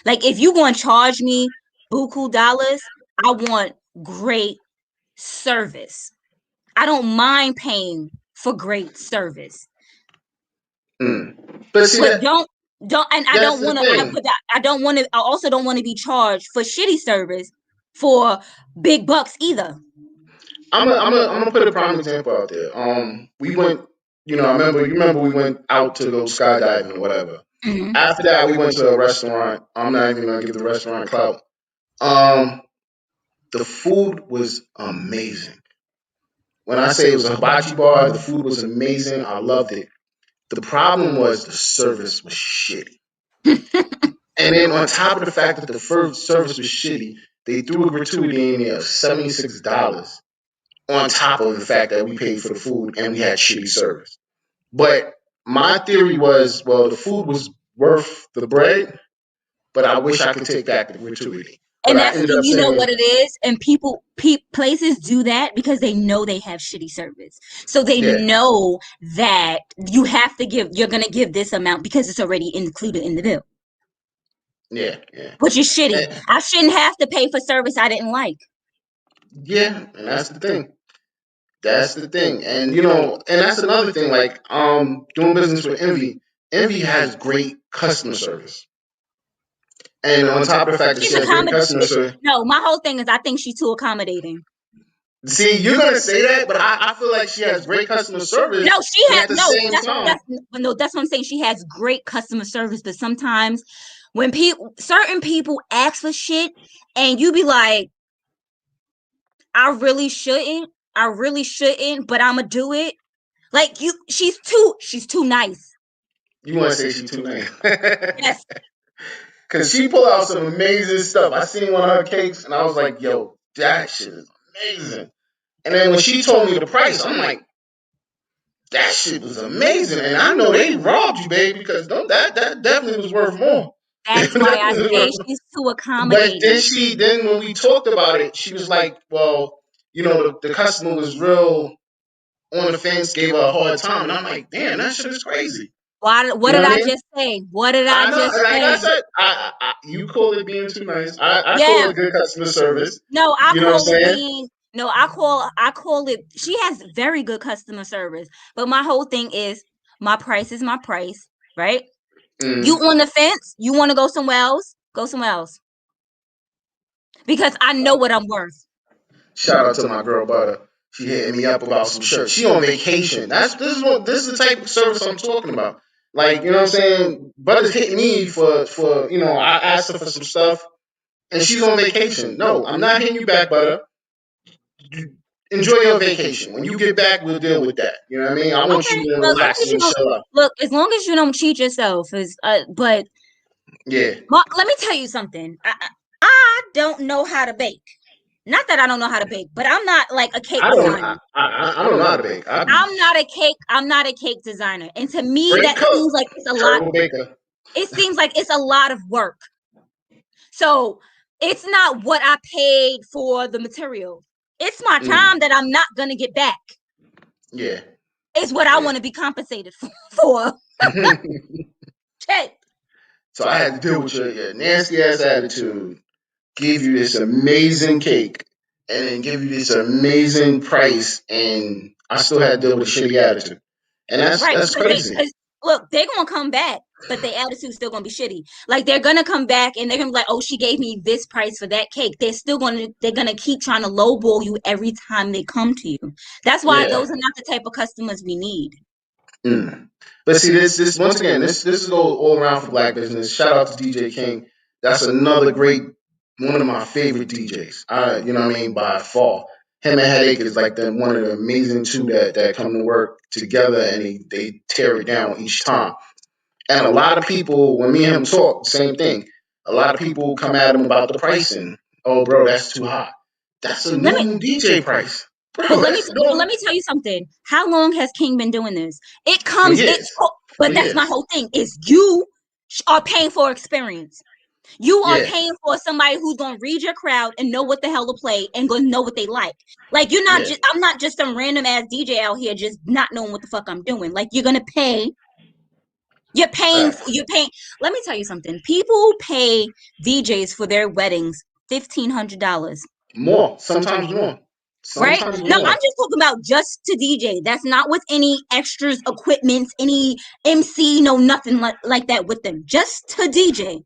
Like, if you gonna charge me buku dollars, I want great service. I don't mind paying for great service. But see But that don't and I that's don't the want to thing. I also don't want to be charged for shitty service for big bucks either. I'm gonna put a prime example out there. We went, I remember, we went out to go skydiving or whatever. Mm-hmm. After that, we went to a restaurant. I'm not even gonna give the restaurant clout. Um, the food was amazing. When I say it was a hibachi bar, the food was amazing. I loved it. The problem was the service was shitty. And then on top of the fact that the first service was shitty, they threw a gratuity in there of $76 on top of the fact that we paid for the food and we had shitty service. But my theory was, well, the food was worth the bread, but I wish I could take back the gratuity. But And I ended up you know what saying, it is, and places do that because they know they have shitty service, so they yeah, know that you're gonna give this amount because it's already included in the bill, yeah, which is shitty. and, I shouldn't have to pay for service I didn't like. yeah, and that's the thing. That's the thing, and and that's another thing. Like, doing business with Envy. Envy has great customer service, and on top of the fact that she She's has great accommodating. customer service, No, my whole thing is I think she's too accommodating. see, you're gonna say that, but I feel like she has great customer service. No, she But has at the no. same time, That's what I'm saying. She has great customer service, but sometimes when certain people ask for shit, and you be like, I really shouldn't, but I'ma do it. Like, she's too nice. you want to say she's too nice. Yes, Cause she pull out some amazing stuff. I seen one of her cakes and I was like, yo, that shit is amazing. And then when she told me the price, I'm like, that shit was amazing. And I know they robbed you, baby, because that definitely was worth more. that's why I say she's too But accommodating. then when we talked about it, she was like, well, the customer was real on the fence, gave her a hard time. And I'm like, damn, that shit is crazy. What did I just say? What did I know, just like I say? said, you call it being too nice. I call Yeah. it good customer service. No, I You know what I'm call it saying? being. No, I call it. She has very good customer service, but my whole thing is my price is my price, right? You on the fence? You want to go somewhere else? Go somewhere else, because I know what I'm worth. Shout out to my girl Butter. She hitting me up about some shirts. She on vacation. This is the type of service I'm talking about. Like, you know what I'm saying? Butter's hitting me for I asked her for some stuff and she's on vacation. No, I'm not hitting you back, Butter. Enjoy your vacation. When you get back, we'll deal with that. You know what I mean? I want you to Well, as long relax as you and don't chill out. look, as long as you don't cheat yourself, but Yeah. let me tell you something. I don't know how to bake. Not that I don't know how to bake, but I'm not like a cake designer. I don't know how to bake. I'm not a cake designer. And to me, Great that cook. seems like it's a lot. Terrible baker. It seems like it's a lot of work. So it's not what I paid for the material. It's my time that I'm not gonna get back. Yeah. It's what I want to be compensated for. Okay. So I had to deal with your nasty ass attitude, give you this amazing cake, and then give you this amazing price, and I still had to deal with a shitty attitude. And that's crazy. Look, they're gonna come back, but their attitude's still gonna be shitty. Like, they're gonna come back and they're gonna be like, "Oh, she gave me this price for that cake." They're gonna keep trying to lowball you every time they come to you. That's why those are not the type of customers we need. But see, this once again, this is all around for black business. Shout out to DJ King. That's another great, one of my favorite DJs. You know what I mean, by far. Him and Headache is like one of the amazing two that come to work together and they tear it down each time. And a lot of people, when me and him talk, same thing. A lot of people come at him about the pricing. Oh, bro, that's too high. That's a normal DJ price. Bro, but let me tell you something. How long has King been doing this? But that's my whole thing. Is you are paying for experience. You are paying for somebody who's gonna read your crowd and know what the hell to play and gonna know what they like. Like, I'm not just some random ass DJ out here just not knowing what the fuck I'm doing. Like, you're gonna pay You're paying. Let me tell you something. People pay DJs for their weddings $1,500. More, sometimes more, Right? sometimes No, more. I'm just talking about just to DJ. That's not with any extras, equipment, any MC, no nothing like that with them. Just to DJ.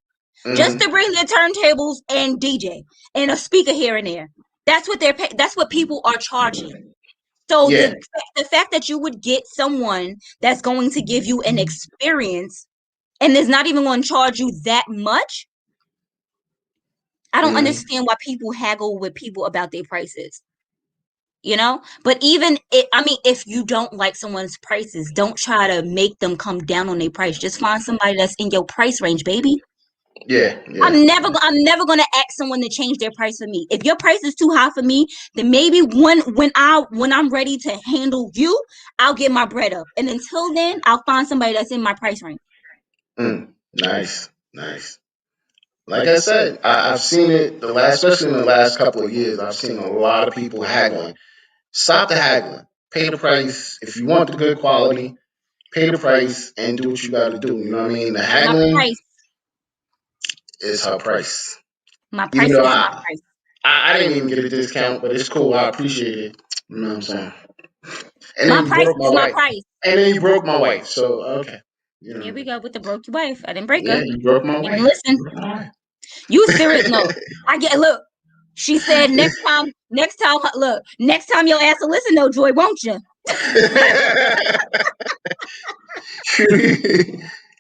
Just Mm-hmm. to bring their turntables and DJ and a speaker here and there. That's what they're paying. That's what people are charging. So Yeah. the fact that you would get someone that's going to give you an experience and is not even going to charge you that much, I don't Mm-hmm. understand why people haggle with people about their prices. You know, but even if you don't like someone's prices, don't try to make them come down on their price. Just find somebody that's in your price range, baby. Yeah. I'm never gonna ask someone to change their price for me. If your price is too high for me, then maybe when I'm ready to handle you, I'll get my bread up. And until then, I'll find somebody that's in my price range. Nice, nice. Like I said, I've seen it especially in the last couple of years. I've seen a lot of people haggling. Stop the haggling. Pay the price if you want the good quality. Pay the price and do what you got to do. You know what I mean? The My haggling price, is her price. my Even price though is my price. I didn't even get a discount, but it's cool. I appreciate it. You know what I'm saying? And My then you price broke my is my wife. price. And then you broke my wife. So okay, you Here know. we go with the broke your wife. I didn't break Yeah, her. you broke my And wife. listen, you serious? No, I get. Look, she said next time, look, next time your ass will listen, though, Joy, won't you?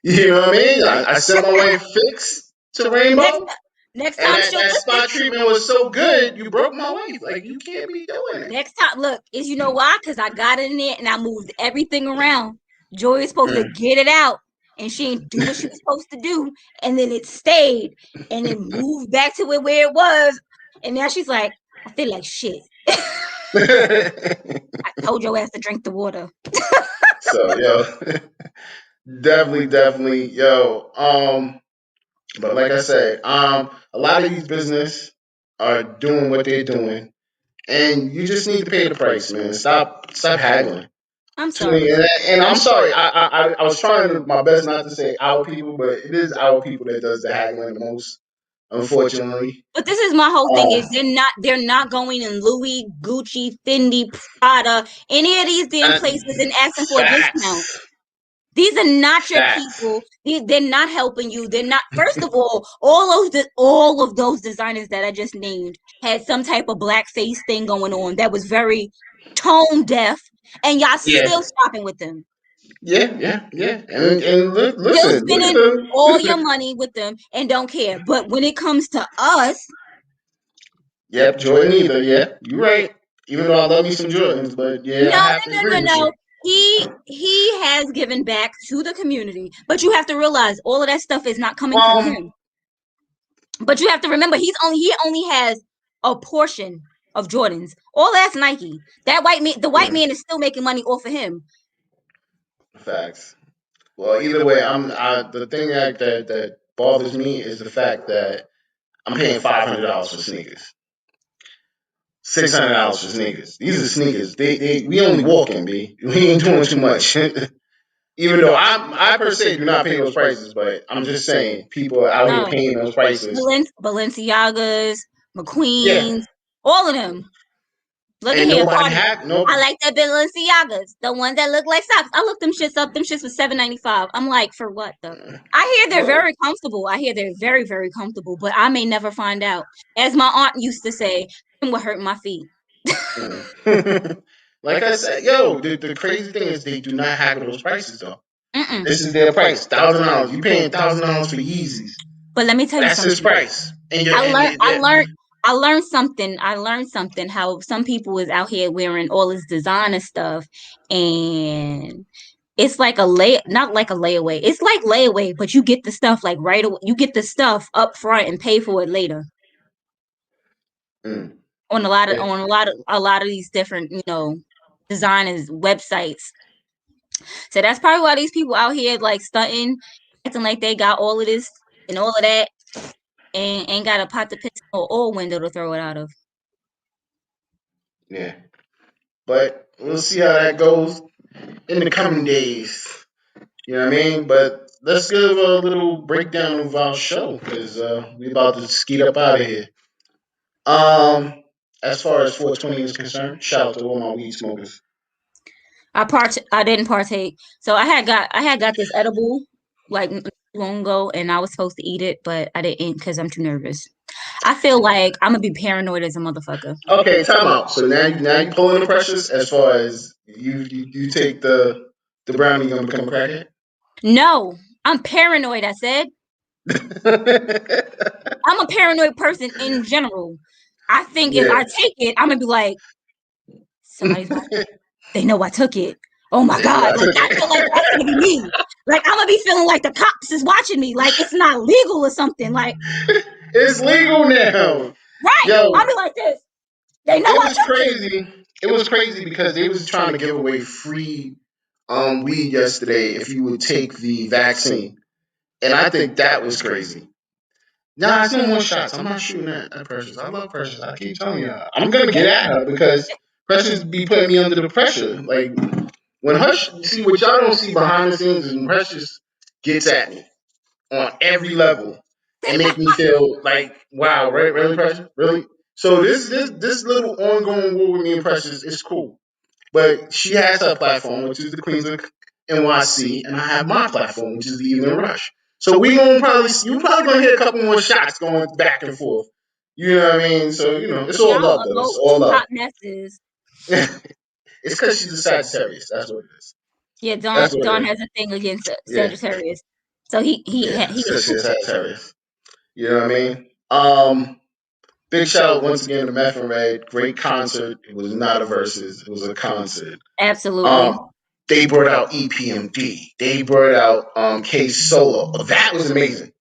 You know what I mean? I sent my wife fix to Next Rainbow, next and time that, she'll that listen. spot treatment was so good, you broke my wife. Like, you can't be doing it. Next time, look, is you know why? Because I got it in there and I moved everything around. Joy is supposed to get it out, and she didn't do what she was supposed to do, and then it stayed, and then moved back to where it was, and now she's like, I feel like shit. I told your ass to drink the water. So, yo, definitely, yo. But like I said, a lot of these business are doing what they're doing, and you just need to pay the price, man. Stop haggling. I'm To me, sorry. and I'm sorry. I was trying my best not to say our people, but it is our people that does the haggling the most, unfortunately. But this is my whole thing: is Um, they're not going in Louis, Gucci, Fendi, Prada, any of these damn places and asking for a discount. facts, These are not your facts. people. They're not helping you. They're not. First of all of those designers that I just named had some type of blackface thing going on that was very tone deaf, and y'all Yeah, still shopping with them. yeah. And Still listen, look at spending all your the. money with them and don't care. But when it comes to us, Yep, Jordan either. Yeah, you're right. Even though I love me some Jordans, but yeah, I no, have to no, no, agree no, with you. no. He has given back to the community, but you have to realize all of that stuff is not coming from Um, him. But you have to remember he only has a portion of Jordans. All that's Nike. The white man is still making money off of him. facts. Well, either way, the thing that bothers me is the fact that I'm paying $500 for sneakers, $600 for sneakers. These are sneakers. We only walking, b. We ain't doing too much. Even though I per se do not pay those prices, but I'm just saying people are out here No, paying those prices. Balenciagas, Yeah, McQueens, all of them. Look at and here, nobody Cardi. hack. Nope. I like that Balenciagas, the ones that look like socks. I looked them shits up. Them shits was $7.95. I'm like, for what though? I hear they're Well, very comfortable. I hear they're very, very comfortable, but I may never find out. As my aunt used to say, them would hurt my feet. like I said, yo, the crazy thing is they do not hack those prices though. Mm-mm. This is their price, $1,000. You paying $1,000 for Yeezys? But let me tell you That's his something. price. And I learned I yeah. learned I learned something. I learned something how some people is out here wearing all this designer stuff and it's like not like a layaway. It's like layaway, but you get the stuff like right away. You get the stuff up front and pay for it later. Mm, On a lot of yeah. these different, designers websites. So that's probably why these people out here like stunting, acting like they got all of this and all of that and ain't got a pot to piss or oil window to throw it out of. Yeah. But we'll see how that goes in the coming days. You know what I mean? But let's give a little breakdown of our show because we about to skeet up out of here. Um, as far as 420 is concerned, shout out to all my weed smokers. I didn't partake. So I had got this edible like long ago, and I was supposed to eat it, but I didn't because I'm too nervous. I feel like I'm gonna be paranoid as a motherfucker. Okay, time out. So now you pulling the pressures as far as you take the brownie, you gonna become a crackhead. No, I'm paranoid. I said I'm a paranoid person in general. I think if I Yeah. take it, I'm gonna be like, somebody's watching. They know I took it. Oh my They know God. I Like took I feel like that's gonna be it. me. Like I'm gonna be feeling like the cops is watching me. Like it's not legal or something. Like, It's legal now. right. Yo, I'll be like this. They know it I was took it. crazy. It was crazy because they was trying to give away free weed yesterday if you would take the vaccine. And I think that was crazy. Nah, it's no more shots. I'm not shooting at Precious. I love Precious. I keep telling you, I'm gonna get at her because Precious be putting me under the pressure. Like when Hush, see what y'all don't see behind the scenes is when Precious gets at me on every level and make me feel like, wow, really, Precious, really. So this little ongoing war with me and Precious is cool. But she has her platform, which is the Queens of NYC, and I have my platform, which is the Evening Rush. So we gonna probably you probably gonna hear a couple more shots going back and forth. You know what I mean? So it's all Y'all love are though. It's both all two love. hot messes. It's because she's a Sagittarius. That's what it is. Yeah, That's what Don it is. has a thing against Yeah, Sagittarius. So he yeah. he It's because she's a Sagittarius. You know what I mean? Big shout out once again to Meth and Red. Great concert. It was not a versus. It was a concert. absolutely. They brought out EPMD. They brought out K Solo. That was amazing.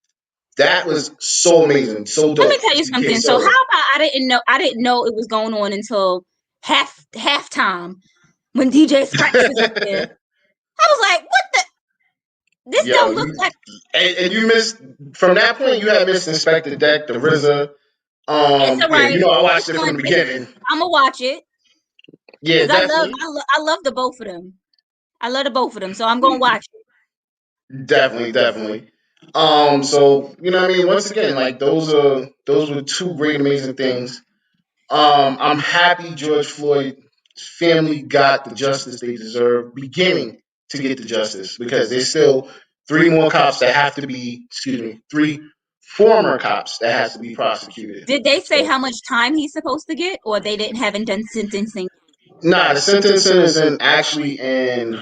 That was so amazing, so Let me dope tell to you see K something. So how Solo. about I didn't know it was going on until halftime when DJ Scratch was up there. I was like, what the? This Yo, don't look like. and you missed from that point. You had missed Inspector Deck, the RZA. It's all Yeah, right. I It's watched it on. from the beginning. I'm gonna watch it Yeah, because definitely, I love the both of them. I love the both of them, so I'm gonna watch it. definitely. So I mean, once again, like those were two great, amazing things. I'm happy George Floyd's family got the justice they deserve, beginning to get the justice because there's still three more cops that have to be, excuse me, three former cops that has to be prosecuted. Did they say So, how much time he's supposed to get, or they haven't done sentencing? nah, the sentencing is in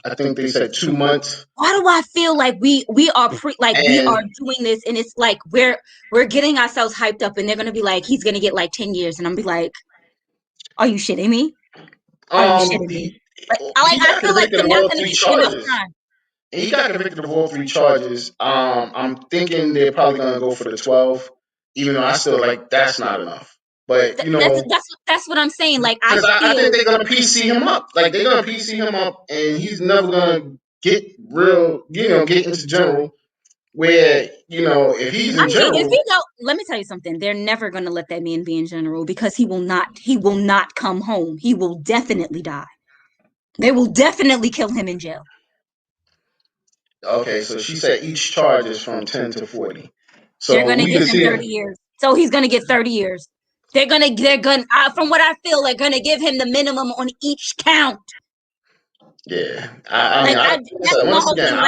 I think they said 2 months, Why do I feel like we are and doing this, and it's like we're getting ourselves hyped up, and they're gonna be like, he's gonna get like 10 years, and I'm be like, are you shitting me? Are you shitting me? he Like he I got feel like convicted they're of not all gonna three give him enough charges. time. He got convicted of all three charges. I'm thinking they're probably gonna go for the 12, even though I still like that's not enough. But That's what I'm saying. Like I because I think feel they're gonna PC him up. Like they're gonna PC him up, and he's never gonna get real. Get into general. Where if he's I in mean, if general, he go, let me tell you something. They're never gonna let that man be in general because he will not come home. He will definitely die. They will definitely kill him in jail. okay. So she said each charge is from 10 to 40. They're So gonna we give could him see 30 him. years. So he's gonna get 30 years. They're gonna from what I feel, they're gonna give him the minimum on each count. Yeah, I mean, That's my once whole again, thing.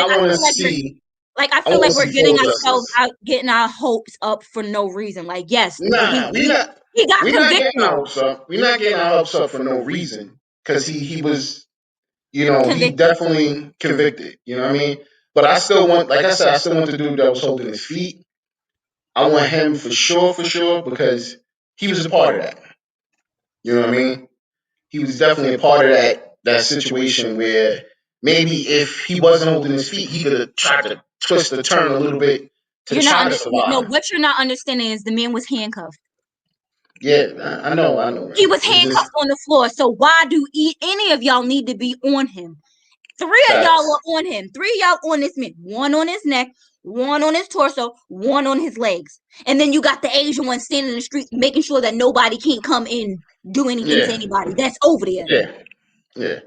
Like I I feel want to like we're see getting full ourselves justice. out, getting our hopes up for no reason. Like, yes, Nah, he got we not getting our convicted. hopes up. We not getting our hopes up for no reason because he was, he Convicted. definitely convicted. You know what I mean? But I still want, like I said, I still want the dude that was holding his feet. I want him for sure, because he was a part of that. You know what I mean? He was definitely a part of that situation where maybe if he wasn't holding his feet, he could have tried to twist or turn a little bit to try to No, survive. what you're not understanding is the man was handcuffed. Yeah, I know, He man. was It's just handcuffed on the floor. So why do any of y'all need to be on him? Three of y'all facts. are on him. Three of y'all on this man. One on his neck, one on his torso, one on his legs. And then you got the Asian one standing in the street making sure that nobody can't come in, do anything to Yeah, anybody. That's over there. yeah, yeah.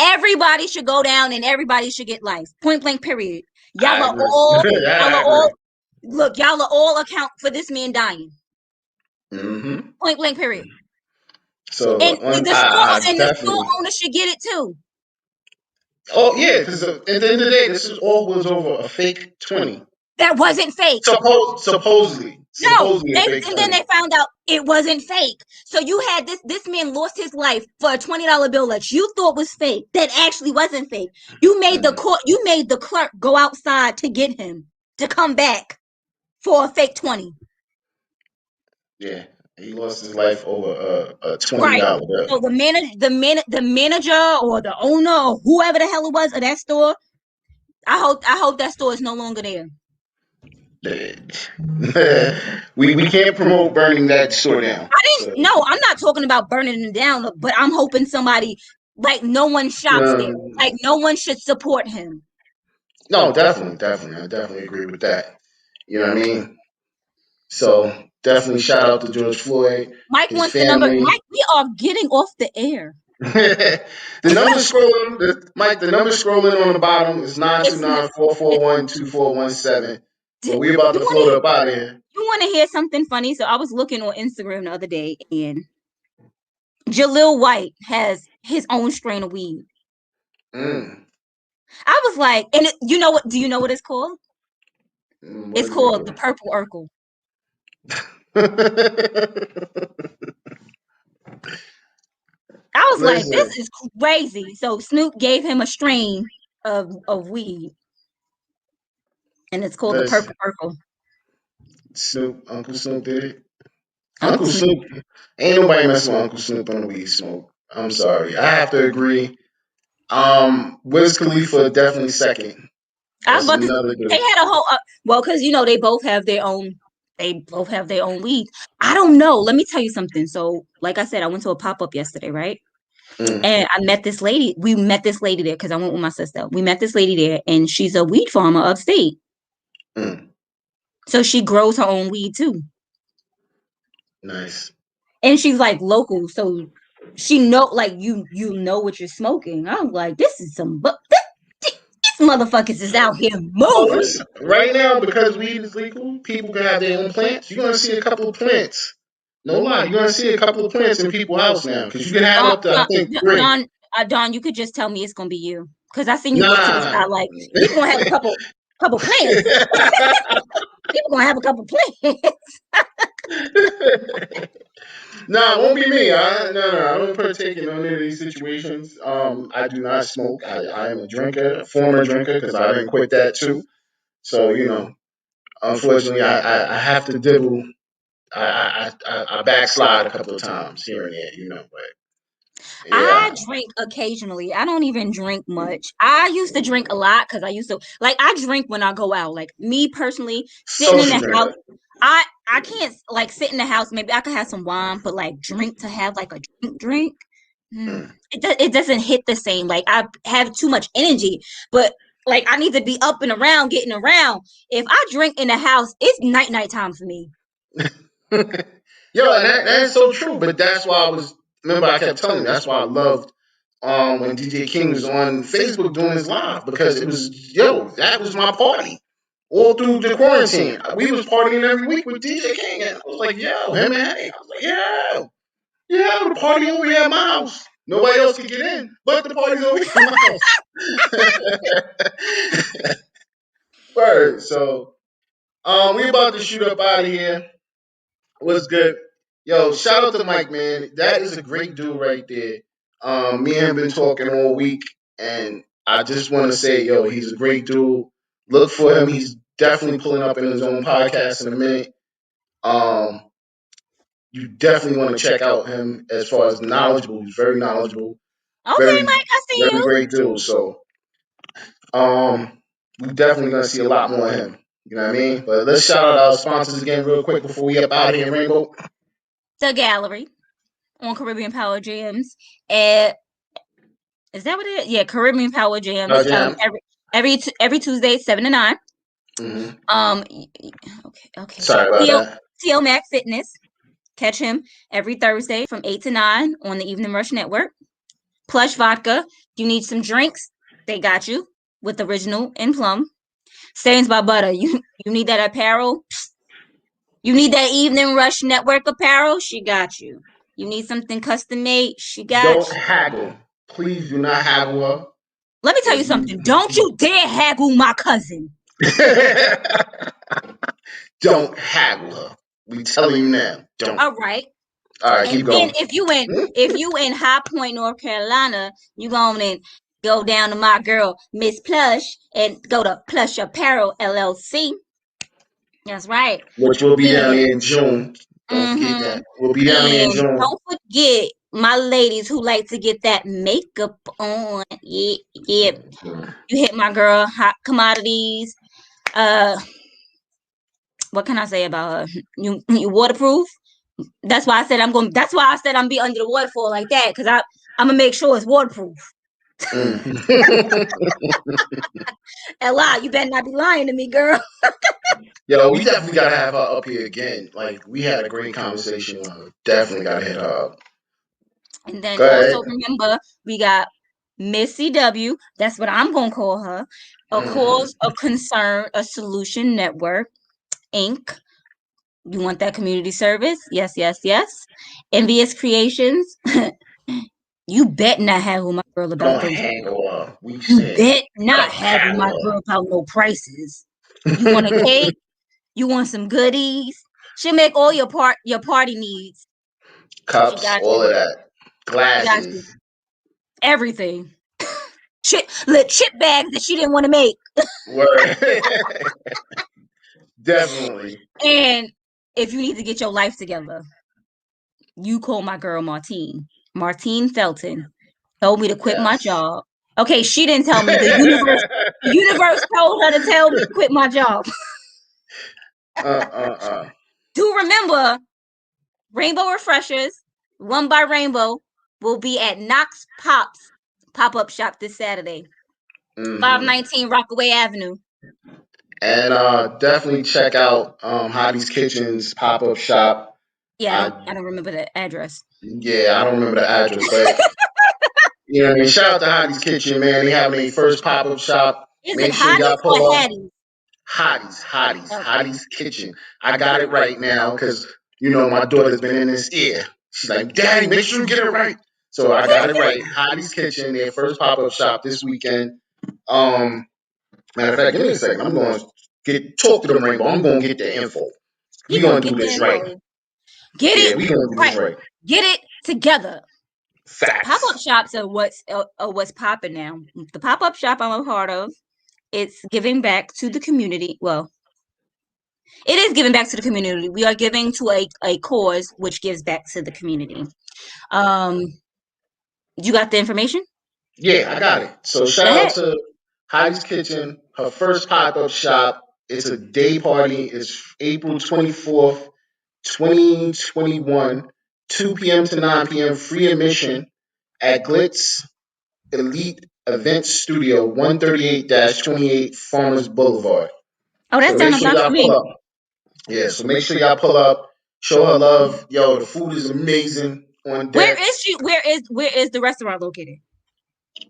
Everybody should go down and everybody should get life. Point blank, period. Y'all I are agree. all, y'all I are agree. all, look, y'all are all account for this man dying. Mm-hmm. Point blank, period. So And the store I and the store definitely. owner should get it too. Oh yeah, because at the end of the day, this is all was over a fake 20. That wasn't fake. Supposedly No, a fake and then 20. they found out it wasn't fake. So you had this man lost his life for a $20 bill that you thought was fake, that actually wasn't fake. You made the clerk go outside to get him to come back for a fake 20. Yeah, he lost his life over a Right. $20 So bill. the manager or the owner or whoever the hell it was of that store, I hope that store is no longer there. We can't promote burning that store down. No, I'm not talking about burning it down, but I'm hoping somebody, like, no one shops there. Like, no one should support him. No, definitely. I definitely agree with that. You know what I mean? So definitely shout out to George Floyd, Mike his wants the number. family. Mike, we are getting off the air. The number scrolling, Mike. The number scrolling on the bottom is nine two It's not. nine four four It, one 2417. But you we about to float want up out of here. to hear something funny? So I was looking on Instagram the other day, and Jaleel White has his own strain of weed. Mm. I was like, and you know what? Do you know what it's called? What It's is it called the called? Purple Urkel. I was like, Listen, this is crazy. So Snoop gave him a strain of weed, and it's called the listen. Purple Urkel. Uncle Snoop did it. Uncle Uncle Snoop. Snoop, ain't nobody messing with Uncle Snoop on the weed smoke. I'm sorry, I have to agree. Wiz Khalifa definitely second. I was That's about to. another They good. had a whole. Well, because they both have their own. They both have their own weed. I don't know. Let me tell you something. So, like I said, I went to a pop up yesterday, right? Mm, And I met this lady. We met this lady there because I went with my sister. We met this lady there, and she's a weed farmer upstate. mm, So she grows her own weed too, nice. and she's like local. So she know, like, you know what you're smoking. I'm like, this is some. But these motherfuckers is out here Oh, moving. listen. Right now, because weed is legal, people can have their own plants. You're gonna see a couple of plants. No lie, you're gonna see a couple of plants in people's house now because you can have Don, up to I Don, think three. Don, Don, you could just tell me it's gonna be you because I seen you look to the Nah. sky like people gonna have a couple plants. People gonna have a couple plants. No, it won't be me. I don't partake in any of these situations. I do not smoke. I am a drinker, a former drinker, because I didn't quit that too. So unfortunately, I have to dibble. I backslide a couple of times here and there, but I yeah, drink occasionally. I don't even drink much. I used to drink a lot because I used to I drink when I go out. Like me personally, sitting in social the house, drinker. I can't like sit in the house. Maybe I could have some wine, but like drink to have like a drink. Mm. It doesn't hit the same. Like I have too much energy, but like I need to be up and around, getting around. If I drink in the house, it's night time for me. Yo, and that is so true. But that's why remember I kept telling you, that's why I loved when DJ King was on Facebook doing his live because it was that was my party all through the quarantine. We was partying every week with DJ King, and I was like, yo, him and Hattie. I was like, the party over here at my house. Nobody else could get in, but the party's over here at my house. Word. So, we about to shoot up out of here. What's good? Yo, shout out to Mike, man. That is a great dude right there. Me and him been talking all week, and I just want to say, yo, he's a great dude. Look for him. He's definitely pulling up in his own podcast in a minute. Um, you definitely want to check out him as far as knowledgeable. He's very knowledgeable, Okay, very, Mike, I see very you. great dude. So, we're definitely gonna see a lot more of him. You know what I mean? But let's shout out our sponsors again real quick before we up out of here, Rainbow. The gallery on Caribbean Power Jams. Is that what it is? Yeah, Caribbean Power Jams. Jam. Every Tuesday, 7 to 9. Mm-hmm. Okay. Sorry about that. TL Mac Fitness. Catch him every Thursday from 8 to 9 on the Evening Rush Network. Plush vodka. You need some drinks? They got you with original and plum. Stains by Butter. You need that apparel? You need that Evening Rush Network apparel? She got you. You need something custom made? She got Don't you. haggle. Please do not haggle her. Let me tell you If something. Don't you dare haggle my cousin. Don't haggle her. We telling you now. Don't. All right. All right, And keep then going. if you in High Point, North Carolina, you gonna go down to my girl Miss Plush and go to Plush Apparel LLC. That's right. Which will be down And there in June. Don't forget mm-hmm. that. We'll be down there in And June. don't forget my ladies who like to get that makeup on. Yeah, yeah. You hit my girl Hot Commodities. What can I say about her? You waterproof. That's why I said That's why I said I'm be under the waterfall like that because I'm gonna make sure it's waterproof. Mm. Ella, you better not be lying to me, girl. Yo, we definitely gotta have her up here again. Like we had a great conversation with her. Definitely gotta hit her up. And then Go ahead. also remember we got Missy W. That's what I'm gonna call her. A cause, a concern, a solution network, Inc. You want that community service? Yes, yes, yes. Envious Creations. You bet not haggle my girl about Don't those. haggle her. We You said bet not don't haggle my haggle girl about no prices. You want a her. cake? You want some goodies? She'll make all your party needs. She Cups, got all you. of that. She got you. Glasses. Everything. Chip bags that she didn't want to make. Word. Definitely. And if you need to get your life together, you call my girl Martine. Martine Felton told me to quit my Yes. job. Okay, she didn't tell me. The universe told her to tell me to quit my job. uh. Do remember, Rainbow Refreshers, Run by Rainbow, will be at Knox Pops pop-up shop this Saturday. 519 Rockaway Avenue. And definitely check out Hottie's Kitchen's pop up shop. Yeah, I don't remember the address. Yeah, I don't remember the address, but you know what I mean. Shout out to Hottie's Kitchen, man. They having their first pop up shop. Is it Make sure y'all Hottie's pull or up. Hattie's? Hottie's Kitchen. I got it right now because you know my daughter's been in this ear. She's like, Daddy, make sure you get it right. So I got it right. Hottie's Kitchen, their first pop up shop this weekend. Matter of fact, give me a second. I'm going to talk to them Rainbow. I'm going to get the info. He We gonna gonna get do the this right. info. Get Yeah, it we gonna do right. this right. Get it together. Pop-up Facts. shops are what's popping now. The pop-up shop I'm a part of, it's giving back to the community. Well, it is giving back to the community. We are giving to a cause which gives back to the community. You got the information? Yeah, I got it. So Go shout out ahead. to Heidi's Kitchen, her first pop up shop. It's a day party. It's April 24th, 2021, 2 p.m. to 9 p.m. Free admission at Glitz Elite Event Studio, 138-28 Farmers Boulevard. Oh, that's So down make the sure block y'all for pull me. up. Yeah, so make sure y'all pull up. Show her love. Yo, the food is amazing on Where deck. is she? Where is the restaurant located?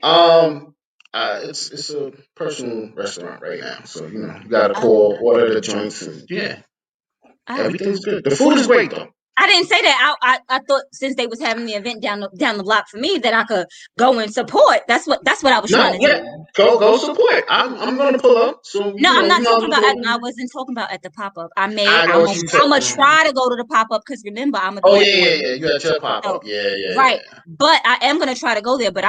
Um, it's a personal restaurant right now, so you know you gotta Oh, order the joints, and yeah, oh. everything's good. The food is great though. I didn't say that. I thought since they was having the event down the block for me that I could go and support. That's what I was trying No, to yeah, do. go support. I'm gonna pull up, so No, you I'm know we not might as talking well about. I go. wasn't talking about at the pop up. I'm I know what you gonna talking about. try to go to the pop up because remember I'm gonna Oh be yeah, at yeah, one. yeah. You got your pop So up. Yeah. right, but I am gonna try to go there. But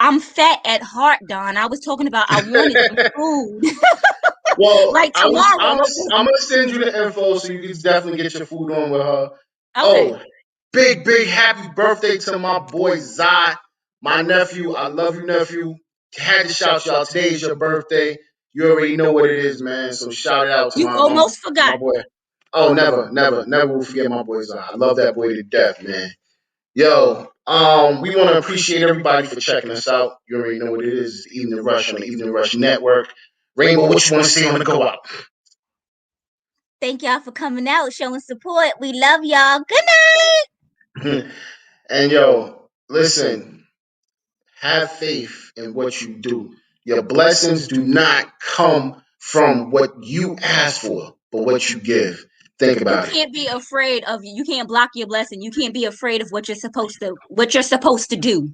I'm fat at heart, Don. I was talking about I wanted some food Well, like tomorrow. I'm gonna send you the info so you can definitely get your food on with her. Okay, Oh, big happy birthday to my boy Zai, my nephew. I love you, nephew. Had to shout you out. Today is your birthday. You already know what it is, man. So shout it out to you my almost forgot. boy. Oh, never will forget my boy Zai. I love that boy to death, man. Yo, we want to appreciate everybody for checking us out. You already know what it is. It's Evening Rush on the Evening Rush Network. Rainbow, what you want to say on the go out? Thank y'all for coming out, showing support. We love y'all. Good night. And yo, listen, have faith in what you do. Your blessings do not come from what you ask for, but what you give. Think You about it. can't be afraid of, you can't block your blessing. You can't be afraid of what you're supposed to do.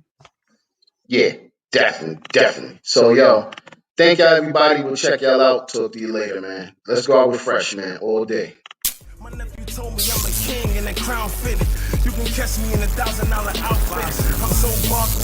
Yeah, definitely. So, yo, thank y'all, everybody. We'll check y'all out. Talk to you later, man. Let's go out with Fresh, man, all day. My nephew told me I'm a king and a crown fitted. You can catch me in $1,000 outfit. I'm so buff.